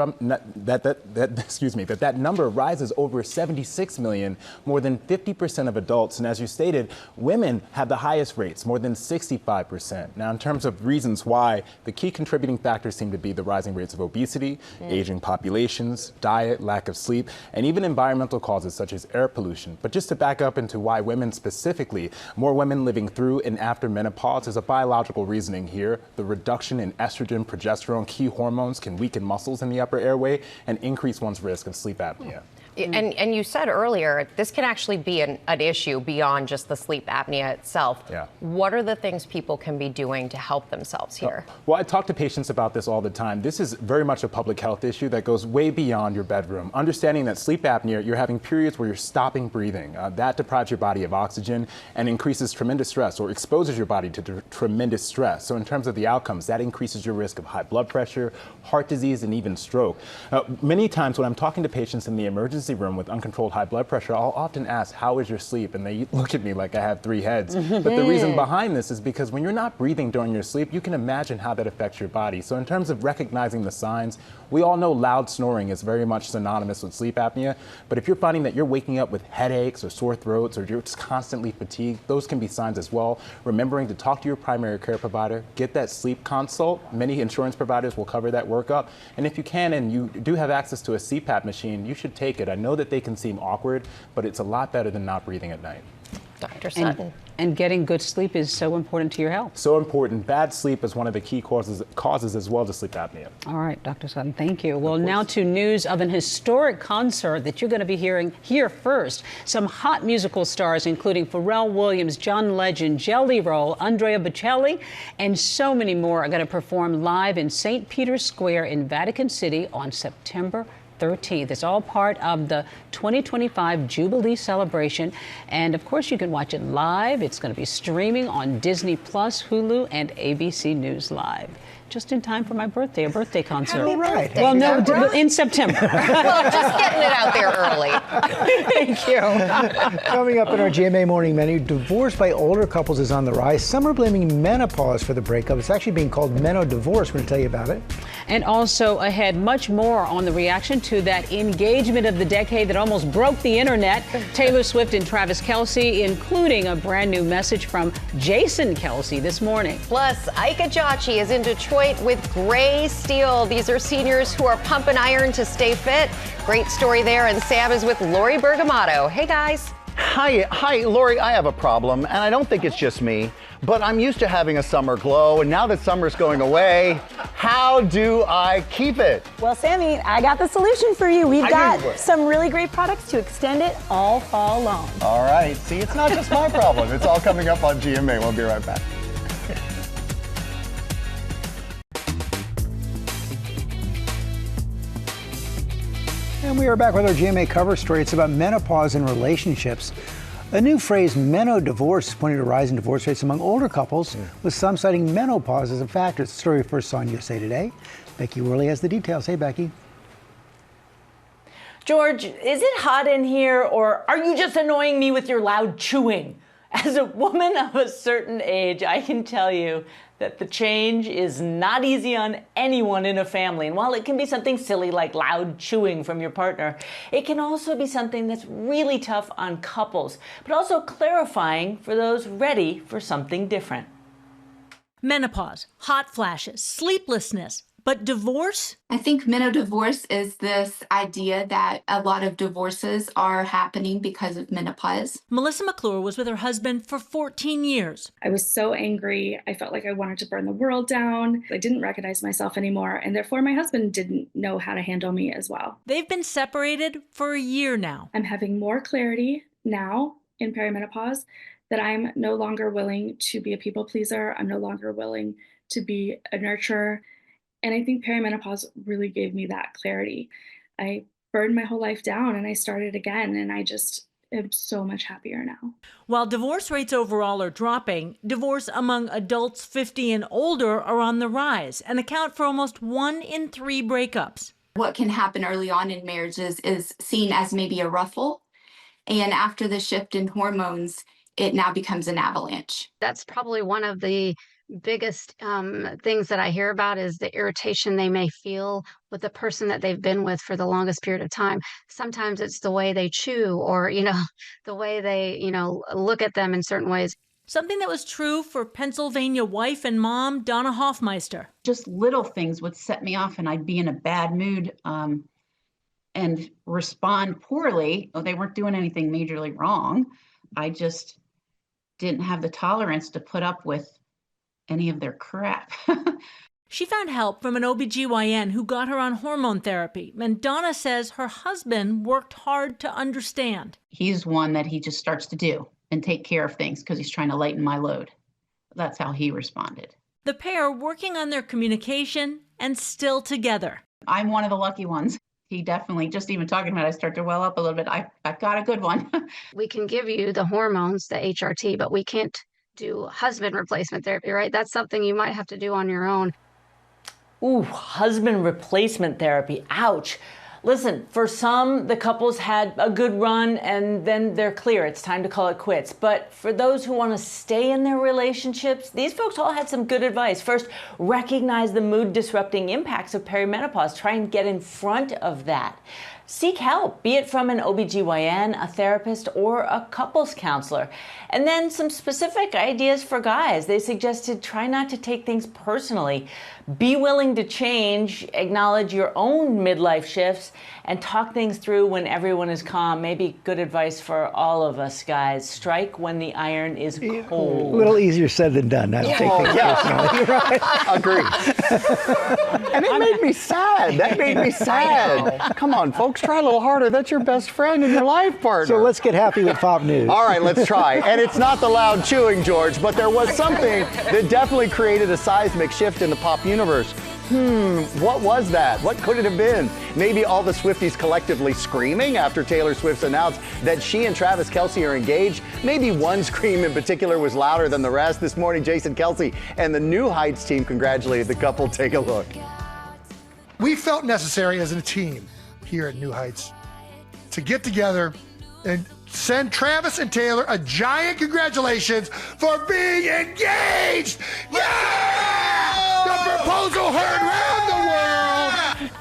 number rises over 76 million. More than 50% of adults, and as you stated, women have the highest rates, more than 65%. Now, in terms of reasons why, the key contributing factors seem to be the rising rates of obesity, aging populations, diet, lack of sleep, and even environmental causes such as air pollution. But just to back up into why women specifically, more women living through and after menopause, is a biological reasoning here. The reduction in estrogen, progesterone, key hormones can weaken muscles in the upper airway and increase one's risk of sleep apnea. And you said earlier, this can actually be an issue beyond just the sleep apnea itself. Yeah. What are the things people can be doing to help themselves here? Well, I talk to patients about this all the time. This is very much a public health issue that goes way beyond your bedroom. Understanding that sleep apnea, you're having periods where you're stopping breathing. That deprives your body of oxygen and increases tremendous stress, or exposes your body to tremendous stress. So in terms of the outcomes, that increases your risk of high blood pressure, heart disease, and even stroke. Many times when I'm talking to patients in the emergency room with uncontrolled high blood pressure, I'll often ask, how is your sleep? And they look at me like I have 3 heads. But the reason behind this is because when you're not breathing during your sleep, you can imagine how that affects your body. So in terms of recognizing the signs, we all know loud snoring is very much synonymous with sleep apnea. But if you're finding that you're waking up with headaches or sore throats, or you're just constantly fatigued, those can be signs as well. Remembering to talk to your primary care provider, get that sleep consult. Many insurance providers will cover that workup. And if you can, and you do have access to a CPAP machine, you should take it. I know that they can seem awkward, but it's a lot better than not breathing at night. Dr. Sutton. And getting good sleep is so important to your health. So important. Bad sleep is one of the key causes as well to sleep apnea. All right, Dr. Sutton, thank you. Well, now to news of an historic concert that you're going to be hearing here first. Some hot musical stars, including Pharrell Williams, John Legend, Jelly Roll, Andrea Bocelli, and so many more are going to perform live in St. Peter's Square in Vatican City on September 13th. It's all part of the 2025 Jubilee celebration. And of course, you can watch it live. It's going to be streaming on Disney Plus, Hulu, and ABC News Live. Just in time for my birthday, a birthday concert. All right. Well, no, in September. Well, just getting it out there early. Thank you. Coming up in our GMA morning menu, divorce by older couples is on the rise. Some are blaming menopause for the breakup. It's actually being called meno-divorce. We're going to tell you about it. And also ahead, much more on the reaction to that engagement of the decade that almost broke the internet. Taylor Swift and Travis Kelce, including a brand new message from Jason Kelce this morning. Plus, Ike Ajachi is in Detroit with Gray Steel. These are seniors who are pumping iron to stay fit. Great story there. And Sam is with Lori Bergamato. Hey, guys. Hi, Lori, I have a problem, and I don't think it's just me, but I'm used to having a summer glow, and now that summer's going away, how do I keep it? Well, Sammy, I got the solution for you. We've got some really great products to extend it all fall long. All right, see, it's not just my problem. It's all coming up on GMA. We'll be right back. And we are back with our GMA cover story. It's about menopause and relationships. A new phrase, meno-divorce, is pointing to rising divorce rates among older couples, with some citing menopause as a factor. It's the story we first saw on USA Today. Becky Worley has the details. Hey, Becky. George, is it hot in here, or are you just annoying me with your loud chewing? As a woman of a certain age, I can tell you that the change is not easy on anyone in a family. And while it can be something silly like loud chewing from your partner, it can also be something that's really tough on couples, but also clarifying for those ready for something different. Menopause, hot flashes, sleeplessness. But divorce? I think meno-divorce is this idea that a lot of divorces are happening because of menopause. Melissa McClure was with her husband for 14 years. I was so angry. I felt like I wanted to burn the world down. I didn't recognize myself anymore, and therefore my husband didn't know how to handle me as well. They've been separated for a year now. I'm having more clarity now in perimenopause that I'm no longer willing to be a people pleaser. I'm no longer willing to be a nurturer. And I think perimenopause really gave me that clarity. I burned my whole life down and I started again, and I just am so much happier now. While divorce rates overall are dropping, divorce among adults 50 and older are on the rise and account for almost 1 in 3 breakups. What can happen early on in marriages is seen as maybe a ruffle. And after the shift in hormones, it now becomes an avalanche. That's probably one of the biggest things that I hear about is the irritation they may feel with the person that they've been with for the longest period of time. Sometimes it's the way they chew or, the way they, look at them in certain ways. Something that was true for Pennsylvania wife and mom, Donna Hoffmeister. Just little things would set me off and I'd be in a bad mood and respond poorly. Oh, they weren't doing anything majorly wrong. I just didn't have the tolerance to put up with any of their crap. She found help from an OBGYN who got her on hormone therapy, and Donna says her husband worked hard to understand. He's one that he just starts to do and take care of things because he's trying to lighten my load. That's how he responded. The pair working on their communication and still together. I'm one of the lucky ones. He definitely, just even talking about it, I start to well up a little bit. I've got a good one. We can give you the hormones, the HRT, but we can't do husband replacement therapy, right? That's something you might have to do on your own. Ooh, husband replacement therapy. Ouch. Listen, for some, the couples had a good run and then they're clear. It's time to call it quits. But for those who want to stay in their relationships, these folks all had some good advice. First, recognize the mood-disrupting impacts of perimenopause. Try and get in front of that. Seek help, be it from an OBGYN, a therapist, or a couples counselor. And then some specific ideas for guys. They suggested try not to take things personally. Be willing to change, acknowledge your own midlife shifts, and talk things through when everyone is calm. Maybe good advice for all of us, guys. Strike when the iron is cold. A little easier said than done. Not to take things personally. Right? Agreed. And it made me sad. That made me sad. Come on, folks, try a little harder. That's your best friend and your life partner. So let's get happy with pop news. All right, let's try. And it's not the loud chewing, George, but there was something that definitely created a seismic shift in the pop universe. What was that? What could it have been? Maybe all the Swifties collectively screaming after Taylor Swift announced that she and Travis Kelce are engaged. Maybe one scream in particular was louder than the rest. This morning, Jason Kelce and the New Heights team congratulated the couple. Take a look. We felt necessary as a team here at New Heights to get together and send Travis and Taylor a giant congratulations for being engaged! Yeah! The proposal heard round the world!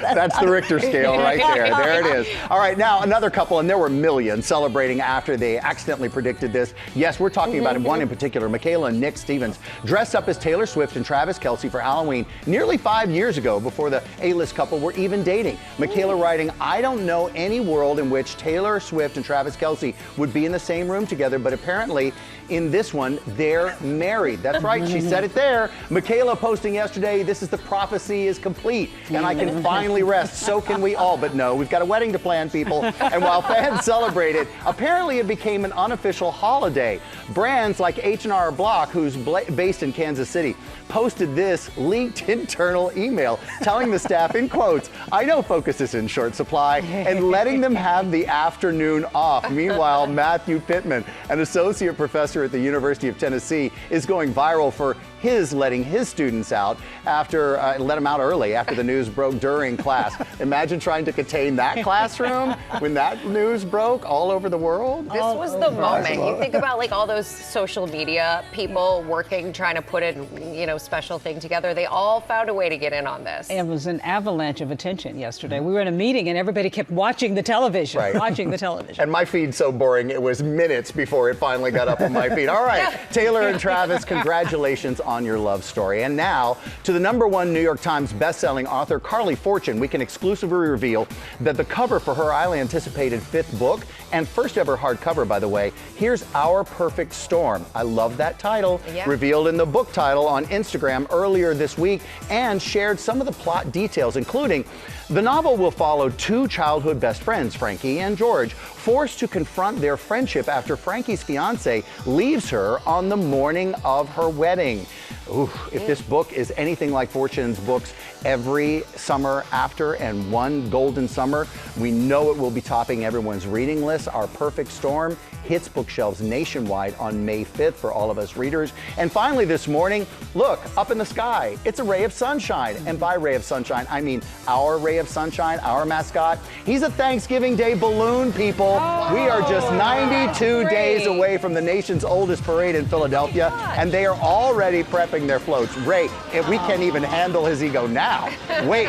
That's the Richter scale right there. There it is. All right, now another couple, and there were millions celebrating after they accidentally predicted this. Yes, we're talking about one in particular, Michaela and Nick Stevens, dressed up as Taylor Swift and Travis Kelce for Halloween nearly 5 years ago, before the A-list couple were even dating. Michaela writing, I don't know any world in which Taylor Swift and Travis Kelce would be in the same room together, but apparently in this one, they're married. That's right, she said it there. Michaela posting yesterday, this is the prophecy is complete, and I can finally rest. So can we all. But no, we've got a wedding to plan, people. And while fans celebrated, apparently it became an unofficial holiday. Brands like H&R Block, who's based in Kansas City, posted this leaked internal email telling the staff in quotes, I know Focus is in short supply, and letting them have the afternoon off. Meanwhile, Matthew Pittman, an associate professor at the University of Tennessee, is going viral for his letting his students out after, let them out early after the news broke during class. Imagine trying to contain that classroom when that news broke all over the world. This was the moment. You think about like all those social media people working, trying to put a special thing together. They all found a way to get in on this. It was an avalanche of attention yesterday. We were in a meeting and everybody kept watching the television, watching the television. And my feed's so boring, it was minutes before it finally got up on my feed. All right, Taylor and Travis, congratulations on your love story. And now to the #1 New York Times bestselling author Carly Fortune, we can exclusively reveal that the cover for her highly anticipated 5th book and first ever hardcover, by the way, here's Our Perfect Storm. I love that title. Yeah. Revealed in the book title on Instagram earlier this week, and shared some of the plot details, including the novel will follow 2 childhood best friends, Frankie and George, forced to confront their friendship after Frankie's fiance leaves her on the morning of her wedding. Ooh, if this book is anything like Fortune's books every summer after and one golden summer, we know it will be topping everyone's reading list. Our Perfect Storm hits bookshelves nationwide on May 5th for all of us readers. And finally this morning, look, up in the sky, it's a ray of sunshine. And by ray of sunshine, I mean our ray of sunshine, our mascot. He's a Thanksgiving Day balloon, people. We are just 92 days away from the nation's oldest parade in Philadelphia, and they are already prepping their floats. Ray, if we can't even handle his ego now. Wait.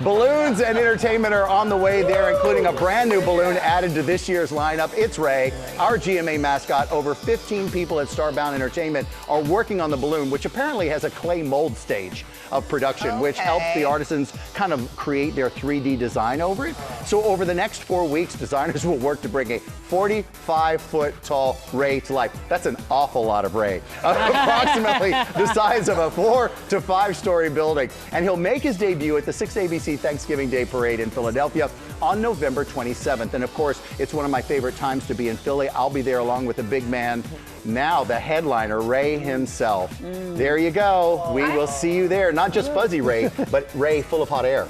Balloons and entertainment are on the way there, including a brand new balloon added to this year's lineup. It's Ray, our GMA mascot. Over 15 people at Starbound Entertainment are working on the balloon, which apparently has a clay mold stage of production, which helps the artisans kind of create their 3D design over it. So over the next 4 weeks, designers will work to bring a 45-foot tall Ray to life. That's an awful lot of Ray. Approximately the size of a 4 to 5 story building. And he'll make his debut at the 6 ABC Thanksgiving Day Parade in Philadelphia on November 27th. And of course, it's one of my favorite times to be in Philly. I'll be there along with the big man, now the headliner, Ray himself. There you go. We will see you there. Not just fuzzy Ray, but Ray full of hot air.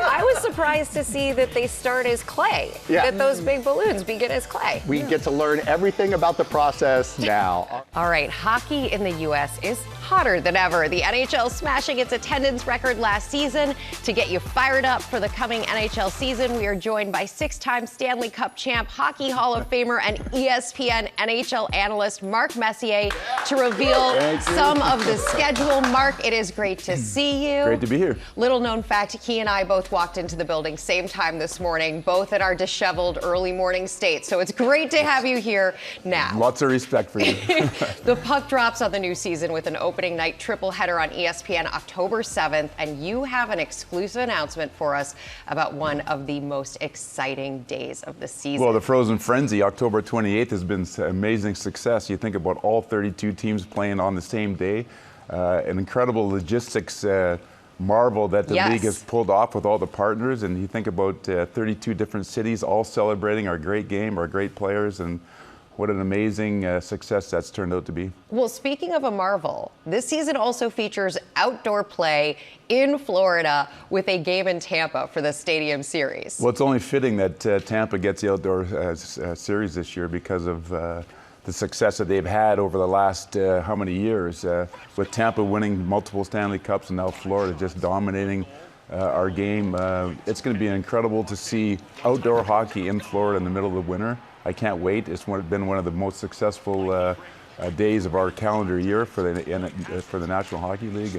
I was surprised to see that they start as clay, that those big balloons begin as clay. We get to learn everything about the process now. All right, hockey in the U.S. is hotter than ever. The NHL smashing its attendance record last season. To get you fired up for the coming NHL season, we are joined by 6-time Stanley Cup champ, Hockey Hall of Famer, and ESPN NHL analyst Mark Messier to reveal some of the schedule. Mark, it is great to see you. Great to be here. Little known fact, he and I both walked into the building same time this morning, both in our disheveled early morning state. So it's great to have you here now. Lots of respect for you. The puck drops on the new season with an opening night triple header on ESPN October 7th, and you have an exclusive announcement for us about one of the most exciting days of the season. Well, the Frozen Frenzy, October 28th, has been amazing success. You think about all 32 teams playing on the same day. An incredible logistics marvel that the league has pulled off with all the partners. And you think about 32 different cities all celebrating our great game, our great players, and what an amazing success that's turned out to be. Well, speaking of a marvel, this season also features outdoor play in Florida with a game in Tampa for the Stadium Series. Well, it's only fitting that Tampa gets the outdoor series this year because of the success that they've had over the last how many years, with Tampa winning multiple Stanley Cups and now Florida just dominating our game. It's going to be incredible to see outdoor hockey in Florida in the middle of the winter. I can't wait. It's been one of the most successful days of our calendar year for the National Hockey League,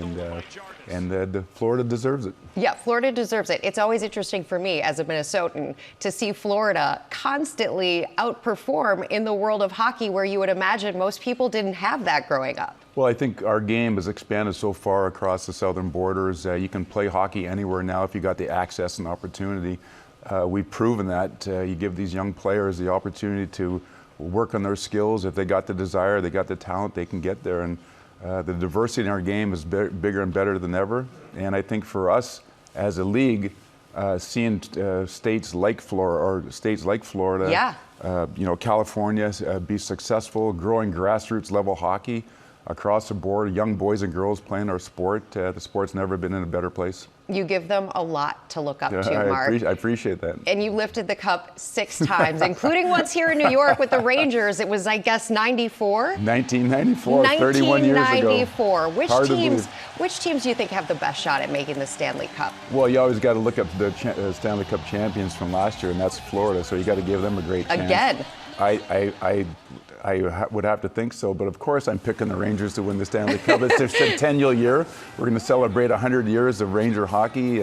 and Florida deserves it. Yeah, Florida deserves it. It's always interesting for me as a Minnesotan to see Florida constantly outperform in the world of hockey, where you would imagine most people didn't have that growing up. Well, I think our game has expanded so far across the southern borders. You can play hockey anywhere now if you got the access and opportunity. We've proven that. You give these young players the opportunity to work on their skills. If they got the desire, they got the talent, they can get there. And the diversity in our game is bigger and better than ever. And I think for us as a league, seeing states like Florida, California be successful, growing grassroots level hockey across the board, young boys and girls playing our sport. The sport's never been in a better place. You give them a lot to look up to, Mark. I appreciate that. And you lifted the cup 6 times, including once here in New York with the Rangers. It was, I guess, 94? 1994, 31 years ago. 1994. Which teams do you think have the best shot at making the Stanley Cup? Well, you always got to look up the Stanley Cup champions from last year, and that's Florida, so you got to give them a great chance. Again. I would have to think so, but of course I'm picking the Rangers to win the Stanley Cup. It's their centennial year. We're going to celebrate 100 years of Ranger hockey,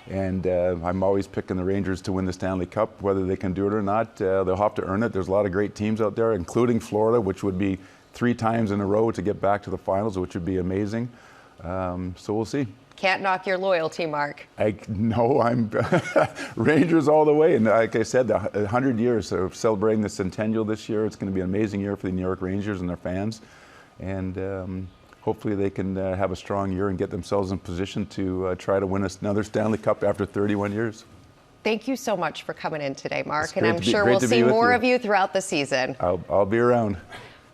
and I'm always picking the Rangers to win the Stanley Cup. Whether they can do it or not, they'll have to earn it. There's a lot of great teams out there, including Florida, which would be 3 times in a row to get back to the finals, which would be amazing. So we'll see. Can't knock your loyalty, Mark. No, I'm Rangers all the way. And like I said, 100 years of celebrating the centennial this year. It's going to be an amazing year for the New York Rangers and their fans. And hopefully they can have a strong year and get themselves in position to try to win another Stanley Cup after 31 years. Thank you so much for coming in today, Mark. And I'm sure we'll see more of you throughout the season. I'll be around.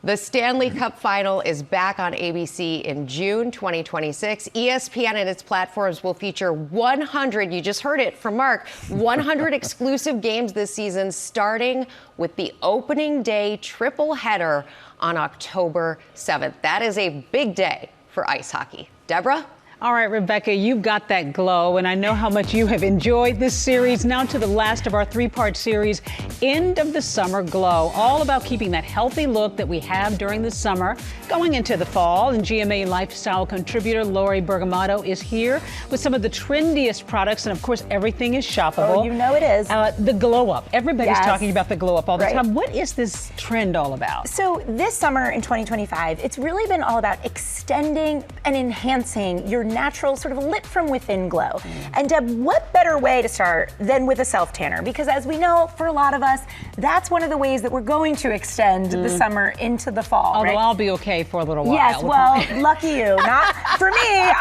The Stanley Cup Final is back on ABC in June 2026. ESPN and its platforms will feature 100, you just heard it from Mark, 100 exclusive games this season, starting with the opening day triple header on October 7th. That is a big day for ice hockey. Deborah? All right, Rebecca, you've got that glow, and I know how much you have enjoyed this series. Now to the last of our three-part series, End of the Summer Glow, all about keeping that healthy look that we have during the summer going into the fall. And GMA lifestyle contributor Lori Bergamatto is here with some of the trendiest products, and of course, everything is shoppable. Oh, you know it is. The glow up. Everybody's talking about the glow up all the Right. time. What is this trend all about? So this summer in 2025, it's really been all about extending and enhancing your natural sort of lit from within glow. And Deb, what better way to start than with a self tanner? Because as we know, for a lot of us, that's one of the ways that we're going to extend the summer into the fall. Although right? I'll be okay for a little while. Yes, well, lucky you. Not for me.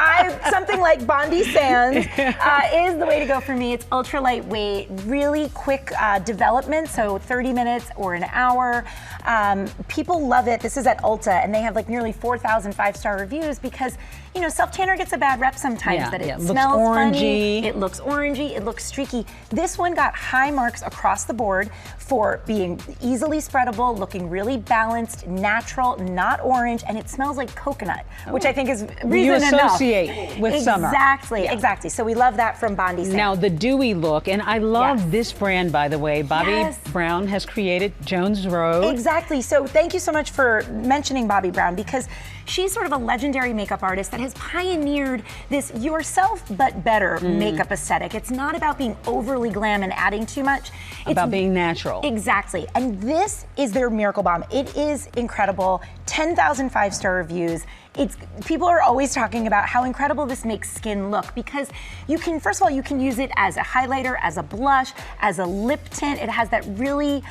Something like Bondi Sands is the way to go for me. It's ultra lightweight, really quick development, so 30 minutes or an hour. People love it. This is at Ulta, and they have like nearly 4,000 five-star reviews because, you know, self tanner gets a bad rep sometimes that it smells funny, it looks orangey, it looks streaky. This one got high marks across the board for being easily spreadable, looking really balanced, natural, not orange, and it smells like coconut, which I think is reason enough. You associate with summer. Exactly. So we love that from Bondi Sands. Now the dewy look, and I love this brand, by the way. Bobbi Brown has created Jones Road. Exactly. So thank you so much for mentioning Bobbi Brown, because she's sort of a legendary makeup artist that has pioneered this yourself but better makeup aesthetic. It's not about being overly glam and adding too much. It's about being natural. Exactly. And this is their Miracle Balm. It is incredible. 10,000 five-star reviews. People are always talking about how incredible this makes skin look, because you can, first of all, you can use it as a highlighter, as a blush, as a lip tint. It has that really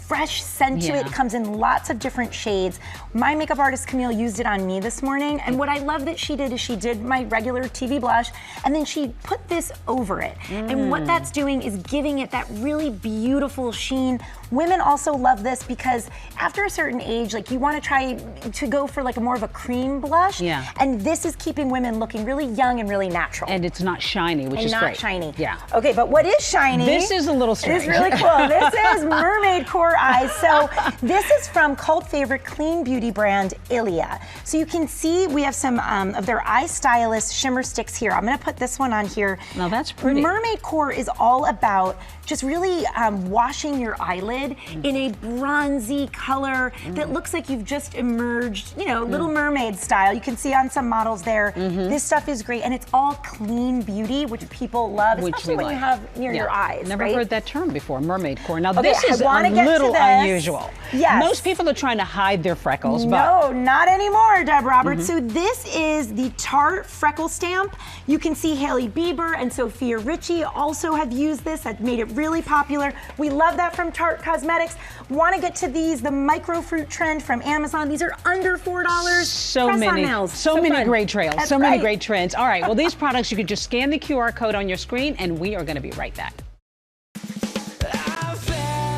fresh scent to it. It comes in lots of different shades. My makeup artist Camille used it on me this morning, and what I love that she did is she did my regular TV blush, and then she put this over it. And what that's doing is giving it that really beautiful sheen. Women also love this because after a certain age, like you want to try to go for like a more of a cream blush. And this is keeping women looking really young and really natural. And it's not shiny, which is great. Not shiny. Yeah. Okay, but what is shiny? This is a little strange. It's really cool. This is mermaid core eyes. So this is from cult favorite clean beauty brand Ilia. So you can see we have some of their eye stylist shimmer sticks here. I'm going to put this one on here. Now that's pretty. Mermaid core is all about just really washing your eyelid in a bronzy color that looks like you've just emerged, you know, Little Mermaid style. You can see on some models there. This stuff is great, and it's all clean beauty, which people love, especially when you have near your eyes. Never heard that term before, mermaid core. Now Okay, this is a little unusual. Yes. Most people are trying to hide their freckles, No, not anymore, Deb Roberts. So this is the Tarte Freckle Stamp. You can see Hailey Bieber and Sophia Richie also have used this. That made it really popular. We love that from Tarte Cosmetics. Want to get to these, the microfruit trend from Amazon. These are under $4. So Press many, on nails. so many fun. great trails, That's so many right. great trends. All right, well, these products, you can just scan the QR code on your screen, and we are going to be right back.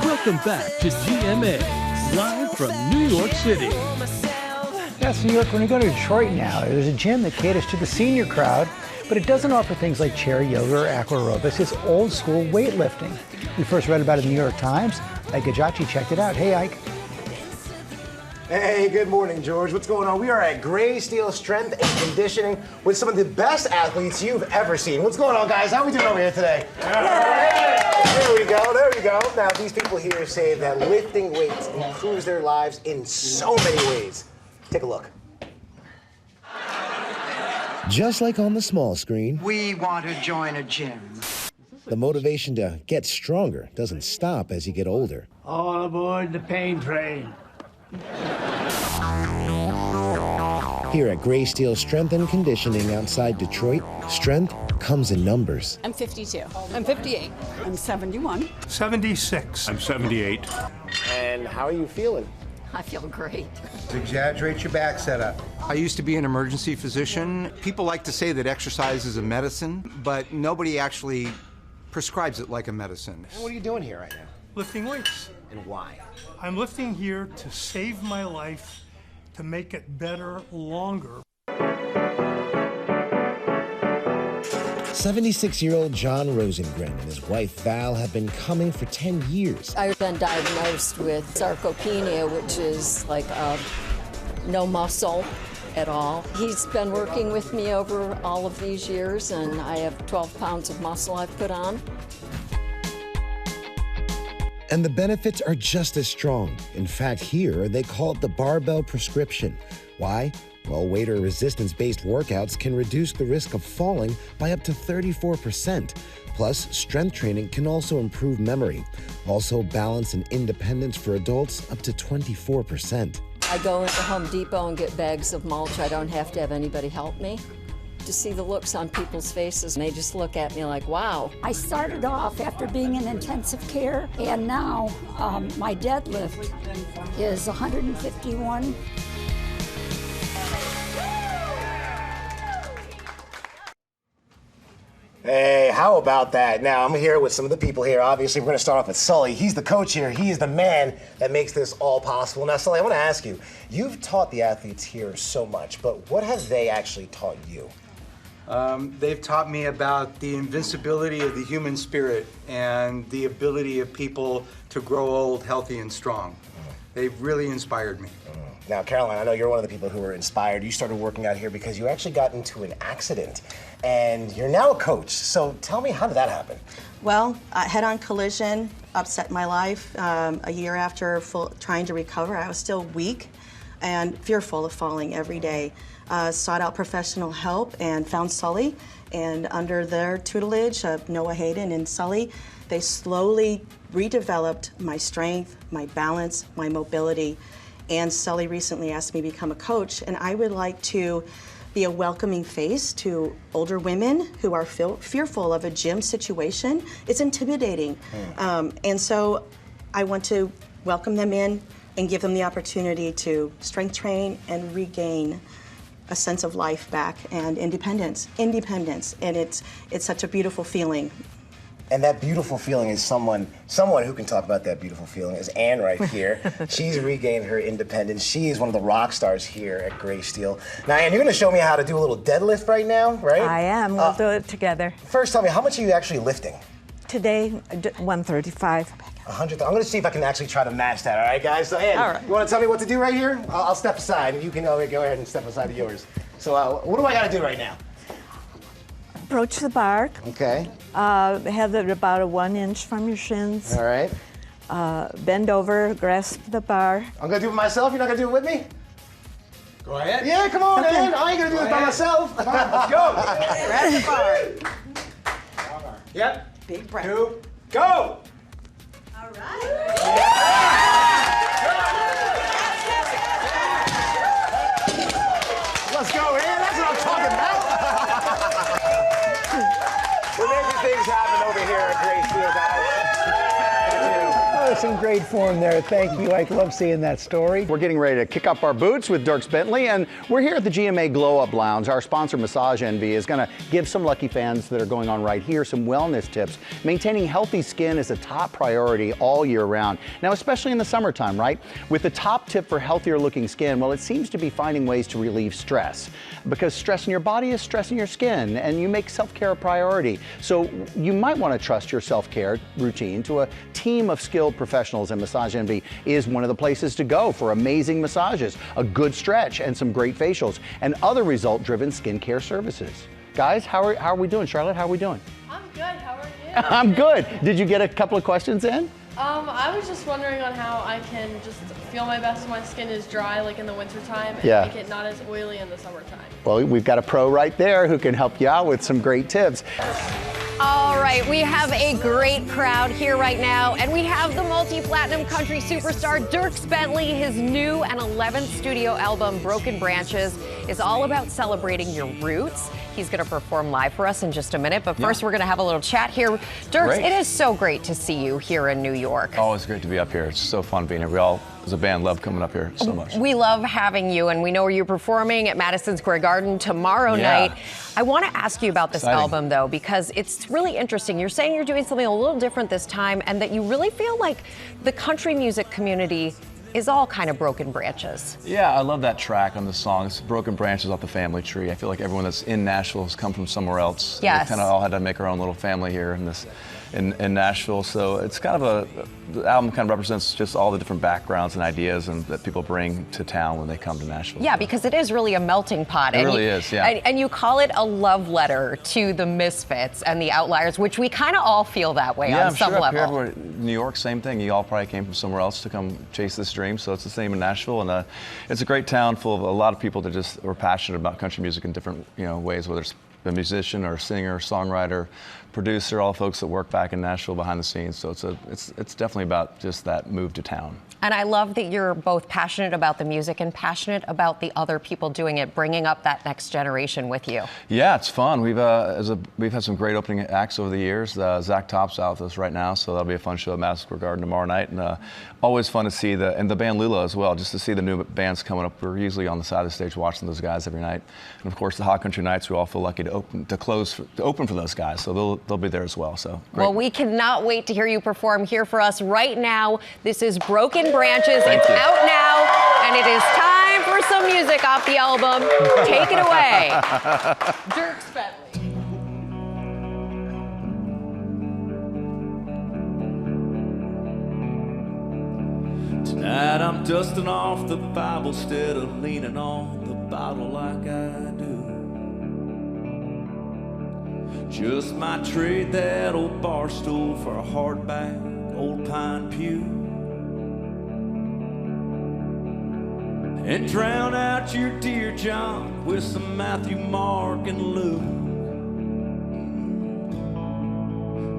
Welcome back to GMA, live from New York City. That's New York. When you go to Detroit now, there's a gym that caters to the senior crowd, but it doesn't offer things like chair yoga or aqua aerobics. It's old school weightlifting. We first read about it in the New York Times. Ike Gajachi checked it out. Hey, Ike. Hey, good morning, George. What's going on? We are at Gray Steel Strength and Conditioning with some of the best athletes you've ever seen. What's going on, guys? How are we doing over here today? There we go, there we go. Now, these people here say that lifting weights improves their lives in so many ways. Take a look. Just like on the small screen, We want to join a gym. the motivation to get stronger doesn't stop as you get older. All aboard the pain train. Here at Gray Steel Strength and Conditioning outside Detroit, strength comes in numbers. I'm 52. I'm 58. I'm 71. 76. I'm 78. And how are you feeling? I feel great. Exaggerate your back setup. I used to be an emergency physician. People like to say that exercise is a medicine, but nobody actually prescribes it like a medicine. And what are you doing here right now? Lifting weights. And why? I'm lifting here to save my life, to make it better longer. 76-year-old John Rosengren and his wife Val have been coming for 10 years. I've been diagnosed with sarcopenia, which is like no muscle, at all. He's been working with me over all of these years, and I have 12 pounds of muscle I've put on. And the benefits are just as strong. In fact, here they call it the barbell prescription. Why? Well, weight or resistance-based workouts can reduce the risk of falling by up to 34%. Plus, strength training can also improve memory. Also, balance and independence for adults up to 24%. I go into Home Depot and get bags of mulch. I don't have to have anybody help me. To see the looks on people's faces, and they just look at me like, wow. I started off after being in intensive care, and now my deadlift is 151. Hey, how about that? Now, I'm here with some of the people here. Obviously, we're going to start off with Sully. He's the coach here. He's the man that makes this all possible. Now, Sully, I want to ask you, you've taught the athletes here so much, but what have they actually taught you? They've taught me about the invincibility of the human spirit and the ability of people to grow old, healthy, and strong. They've really inspired me. Now, Caroline, I know you're one of the people who were inspired. You started working out here because you actually got into an accident, and you're now a coach. So tell me, how did that happen? Well, a head-on collision upset my life. A year after trying to recover, I was still weak and fearful of falling every day. Sought out professional help and found Sully, and under their tutelage of Noah Hayden and Sully, they slowly redeveloped my strength, my balance, my mobility. And Sully recently asked me to become a coach, and I would like to be a welcoming face to older women who are fearful of a gym situation. It's intimidating. And so I want to welcome them in and give them the opportunity to strength train and regain a sense of life back and independence. And it's such a beautiful feeling. And that beautiful feeling is someone who can talk about that beautiful feeling is Ann right here. She's regained her independence. She is one of the rock stars here at Gray Steel. Now, Ann, you're going to show me how to do a little deadlift right now, right? I am. We'll do it together. First, tell me, how much are you actually lifting? Today, 135. 100. I'm going to see if I can actually try to match that. All right, guys. So, Ann, All right. you want to tell me what to do right here? I'll step aside, and you can go ahead and step aside of yours. So, what do I got to do right now? Approach the bar. Okay. Have it about 1 inch from your shins. All right. Bend over, grasp the bar. I'm going to do it myself. You're not going to do it with me? Go ahead. Yeah, come on, Okay. Ann. I ain't going to do this by myself. Come on, let's go. Grab the bar. Yep. Big breath. 2, go. Let's go, Ann. That's what I'm talking about. We're making things happen over here at Gray Steel, guys. Oh, some great form there. Thank you. I love seeing that story. We're getting ready to kick up our boots with Dierks Bentley, and we're here at the GMA Glow Up Lounge. Our sponsor, Massage Envy, is going to give some lucky fans that are going on right here some wellness tips. Maintaining healthy skin is a top priority all year round. Now, especially in the summertime, right? With the top tip for healthier looking skin, well, it seems to be finding ways to relieve stress. Because stress in your body is stress in your skin, and you make self-care a priority. So you might want to trust your self-care routine to a team of skilled professionals, and Massage Envy is one of the places to go for amazing massages, a good stretch, and some great facials, and other result-driven skincare services. Guys, how are we doing? Charlotte, how are we doing? I'm good. How are you? I'm good. Did you get a couple of questions in? I was just wondering on how I can just feel my best when my skin is dry, like in the wintertime, and Yeah. make it not as oily in the summertime. Well, we've got a pro right there who can help you out with some great tips. All right, we have a great crowd here right now, and we have the multi-platinum country superstar Dierks Bentley. His new and 11th studio album, Broken Branches, is all about celebrating your roots. He's going to perform live for us in just a minute, but first we're going to have a little chat here. Dierks, Great. it is so great to see you here in New York. Oh, it's great to be up here. It's so fun being here. We all, as a band, love coming up here so much. We love having you, and we know you're performing at Madison Square Garden tomorrow night. I want to ask you about this album, though, because it's really interesting. You're saying you're doing something a little different this time, and that you really feel like the country music community is all kind of broken branches. Yeah, I love that track on the song. It's Broken Branches off the family tree. I feel like everyone that's in Nashville has come from somewhere else. Yes. We kind of all had to make our own little family here in this in Nashville. So it's kind of the album kind of represents just all the different backgrounds and ideas and that people bring to town when they come to Nashville. Yeah, because it is really a melting pot. It really is, yeah. And you call it a love letter to the misfits and the outliers, which we kind of all feel that way on some level. Yeah, I'm sure up here, New York, same thing. You all probably came from somewhere else to come chase this dream, so it's the same in Nashville. And it's a great town full of a lot of people that just are passionate about country music in different ways, whether it's a musician or a singer, songwriter, producer, all folks that work back in Nashville behind the scenes. So it's definitely about just that move to town. And I love that you're both passionate about the music and passionate about the other people doing it, bringing up that next generation with you. Yeah, it's fun. We've had some great opening acts over the years. Zach Top's out with us right now, so that'll be a fun show at Madison Square Garden tomorrow night. And always fun to see the band Lula as well, just to see the new bands coming up. We're usually on the side of the stage watching those guys every night. And of course, the Hot Country Nights, we all feel lucky to open for those guys, so they'll be there as well. So great. Well, we cannot wait to hear you perform here for us right now. This is Broken Branches. It's out now, and it is time for some music off the album. Take it away. Dirk Bentley. Tonight I'm dusting off the Bible instead of leaning on the bottle like I do. Just might trade that old bar stool for a hardback old pine pew. And drown out your dear John with some Matthew, Mark, and Luke.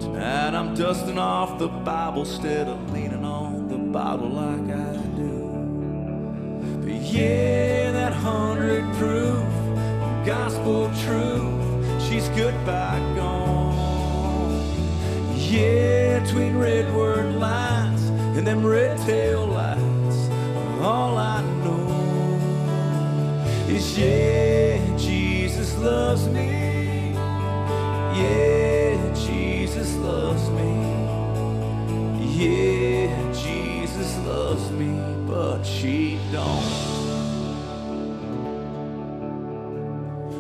Tonight I'm dusting off the Bible instead of leaning on the bottle like I do. But yeah, that 100 proof gospel truth, she's goodbye gone. Yeah, between red word lines and them red tail lights, all I know is yeah, Jesus loves me. Yeah, Jesus loves me. Yeah, Jesus loves me, but she don't.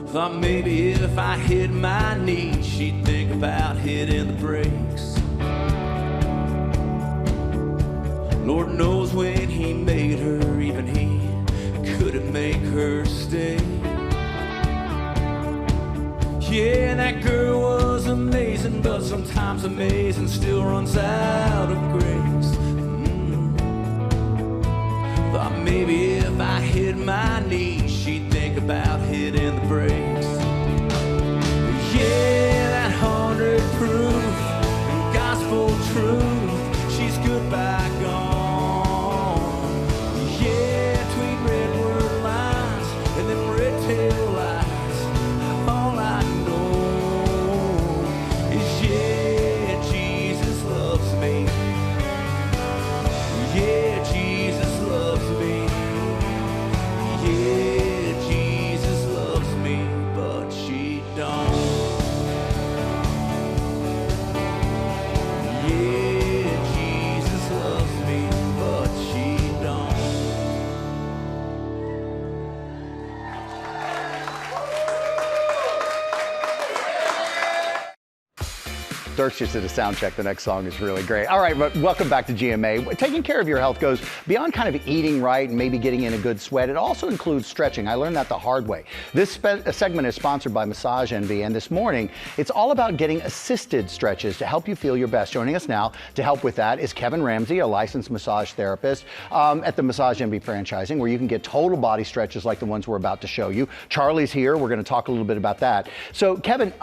Thought maybe if I hit my knees, she'd think about hitting the brakes. Lord knows when he made her, even he couldn't make her stay. Yeah, that girl was amazing, but sometimes amazing still runs out of grace. Thought maybe if I hit my knees, she'd think about hitting the brakes. Yeah, that 100 proof gospel truth, she's goodbye gone. Yeah, between red word lines and them red tail lights, all I know is yeah, Jesus loves me. Yeah, Jesus loves me. Yeah, Jesus loves me, but she don't. Yeah, Jesus loves me, but she don't. Dirk's just did a sound check. The next song is really great. All right, but welcome back to GMA. Taking care of your health goes beyond kind of eating right and maybe getting in a good sweat. It also includes stretching. I learned that the hard way. This segment is sponsored by Massage Envy, and this morning it's all about getting assisted stretches to help you feel your best. Joining us now to help with that is Kevin Ramsey, a licensed massage therapist at the Massage Envy franchising, where you can get total body stretches like the ones we're about to show you. Charlie's here. We're going to talk a little bit about that. So, Kevin,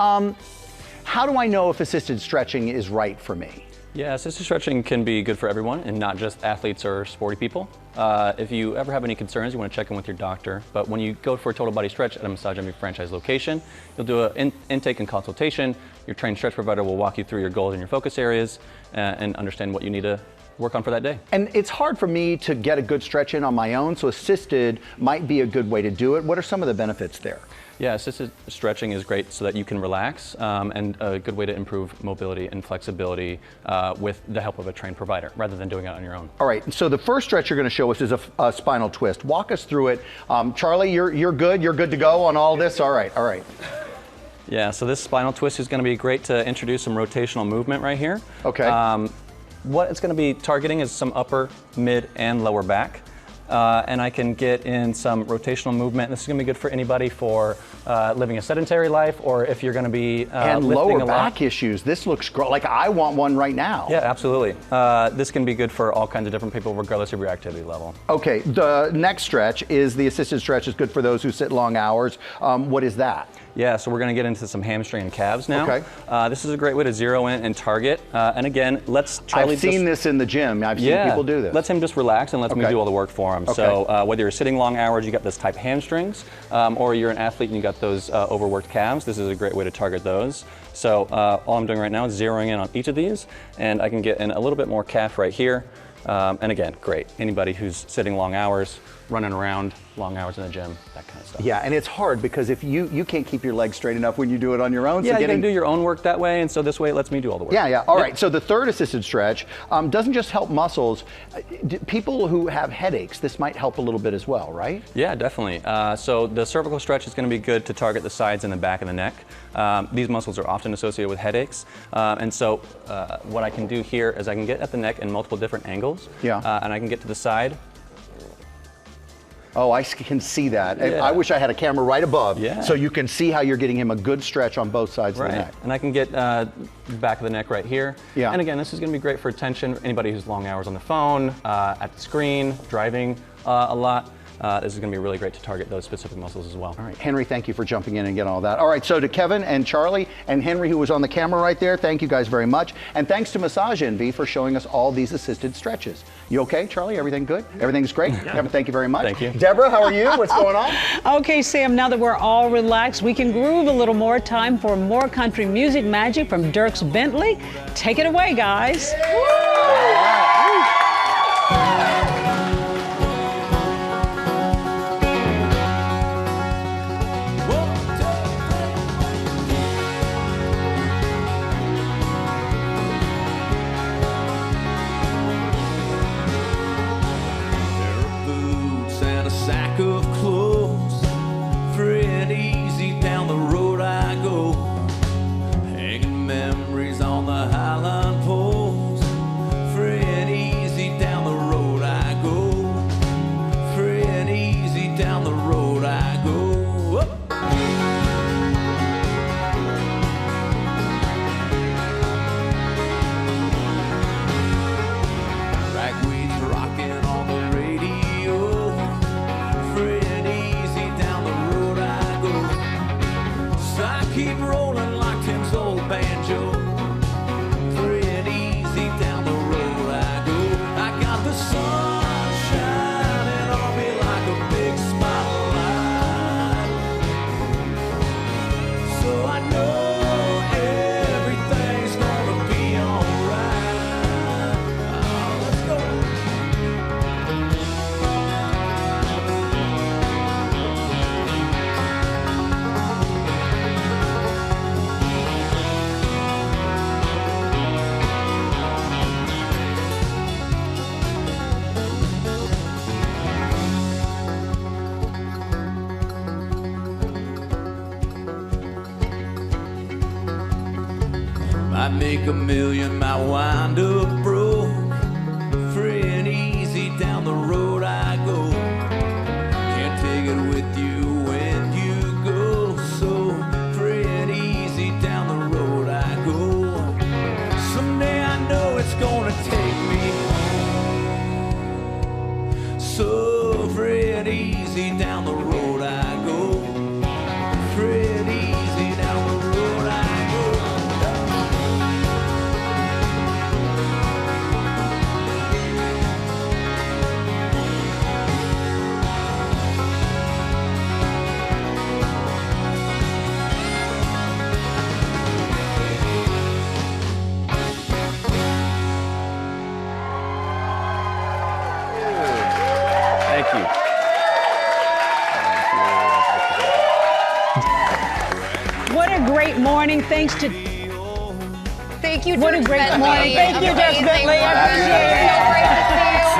how do I know if assisted stretching is right for me? Yeah, assisted stretching can be good for everyone and not just athletes or sporty people. If you ever have any concerns, you want to check in with your doctor. But when you go for a total body stretch at a Massage Envy franchise location, you'll do an intake and consultation. Your trained stretch provider will walk you through your goals and your focus areas and understand what you need to work on for that day. And it's hard for me to get a good stretch in on my own, so assisted might be a good way to do it. What are some of the benefits there? Yeah, assisted stretching is great so that you can relax and a good way to improve mobility and flexibility with the help of a trained provider rather than doing it on your own. All right, so the first stretch you're going to show us is a spinal twist. Walk us through it. Charlie, you're good? You're good to go on all this? All right, all right. Yeah, so this spinal twist is going to be great to introduce some rotational movement right here. Okay. What it's going to be targeting is some upper, mid, and lower back. And I can get in some rotational movement. This is going to be good for anybody for living a sedentary life, or if you're going to be and lifting lower a lot. back issues. This looks like I want one right now. Yeah, absolutely. This can be good for all kinds of different people, regardless of your activity level. Okay, the next stretch is the assisted stretch. Is good for those who sit long hours. What is that? Yeah, so we're going to get into some hamstring and calves now. Okay. This is a great way to zero in and target. And again, let's Charlie. I've seen this in the gym. I've seen people do this. Let's him just relax and let me do all the work for him. Okay. So whether you're sitting long hours, you got this type hamstrings, or you're an athlete and you got those overworked calves, this is a great way to target those. So all I'm doing right now is zeroing in on each of these, and I can get in a little bit more calf right here. And again, great. Anybody who's sitting long hours, running around, long hours in the gym, that kind of stuff. Yeah, and it's hard because if you can't keep your legs straight enough when you do it on your own. Yeah, so you can do your own work that way, and so this way it lets me do all the work. Yeah. All right, so the third assisted stretch doesn't just help muscles. People who have headaches, this might help a little bit as well, right? Yeah, definitely. So the cervical stretch is going to be good to target the sides and the back of the neck. These muscles are often associated with headaches. And so what I can do here is I can get at the neck in multiple different angles. Yeah. And I can get to the side. Oh, I can see that. Yeah. I wish I had a camera right above, Yeah. so you can see how you're getting him a good stretch on both sides of the neck. And I can get back of the neck right here. Yeah. And again, this is going to be great for tension. Anybody who's long hours on the phone, at the screen, driving a lot. This is going to be really great to target those specific muscles as well. All right, Henry, thank you for jumping in and getting all that. All right, so to Kevin and Charlie and Henry, who was on the camera right there, thank you guys very much. And thanks to Massage Envy for showing us all these assisted stretches. You okay, Charlie? Everything good? Everything's great? Kevin, thank you very much. Thank you. Deborah, how are you? What's going on? Okay, Sam, now that we're all relaxed, we can groove a little more. Time for more country music magic from Dierks Bentley. Take it away, guys. Of clothes, free and easy down the road I go, hanging memories on the highline poles. Free and easy down the road I go, free and easy down the road I go. Ragweed's rocking on the radio. Keep rolling like Tim's old banjo. Free and easy down the road I go. I got the sun shining on me like a big spotlight. So I know everything's gonna be alright. Oh, let's go. Might make a million, might wind up broke. Free and easy down the road I go. Can't take it with you when you go. So free and easy down the road I go. Someday I know it's gonna take me home. So free and easy down the road I go. Free and easy down the road I go. Thank you. What a great morning. Thanks to... Thank you, What a Dierks great Bentley. morning. Thank you, Dierks Amazing Bentley. I work. appreciate it. So great to see you.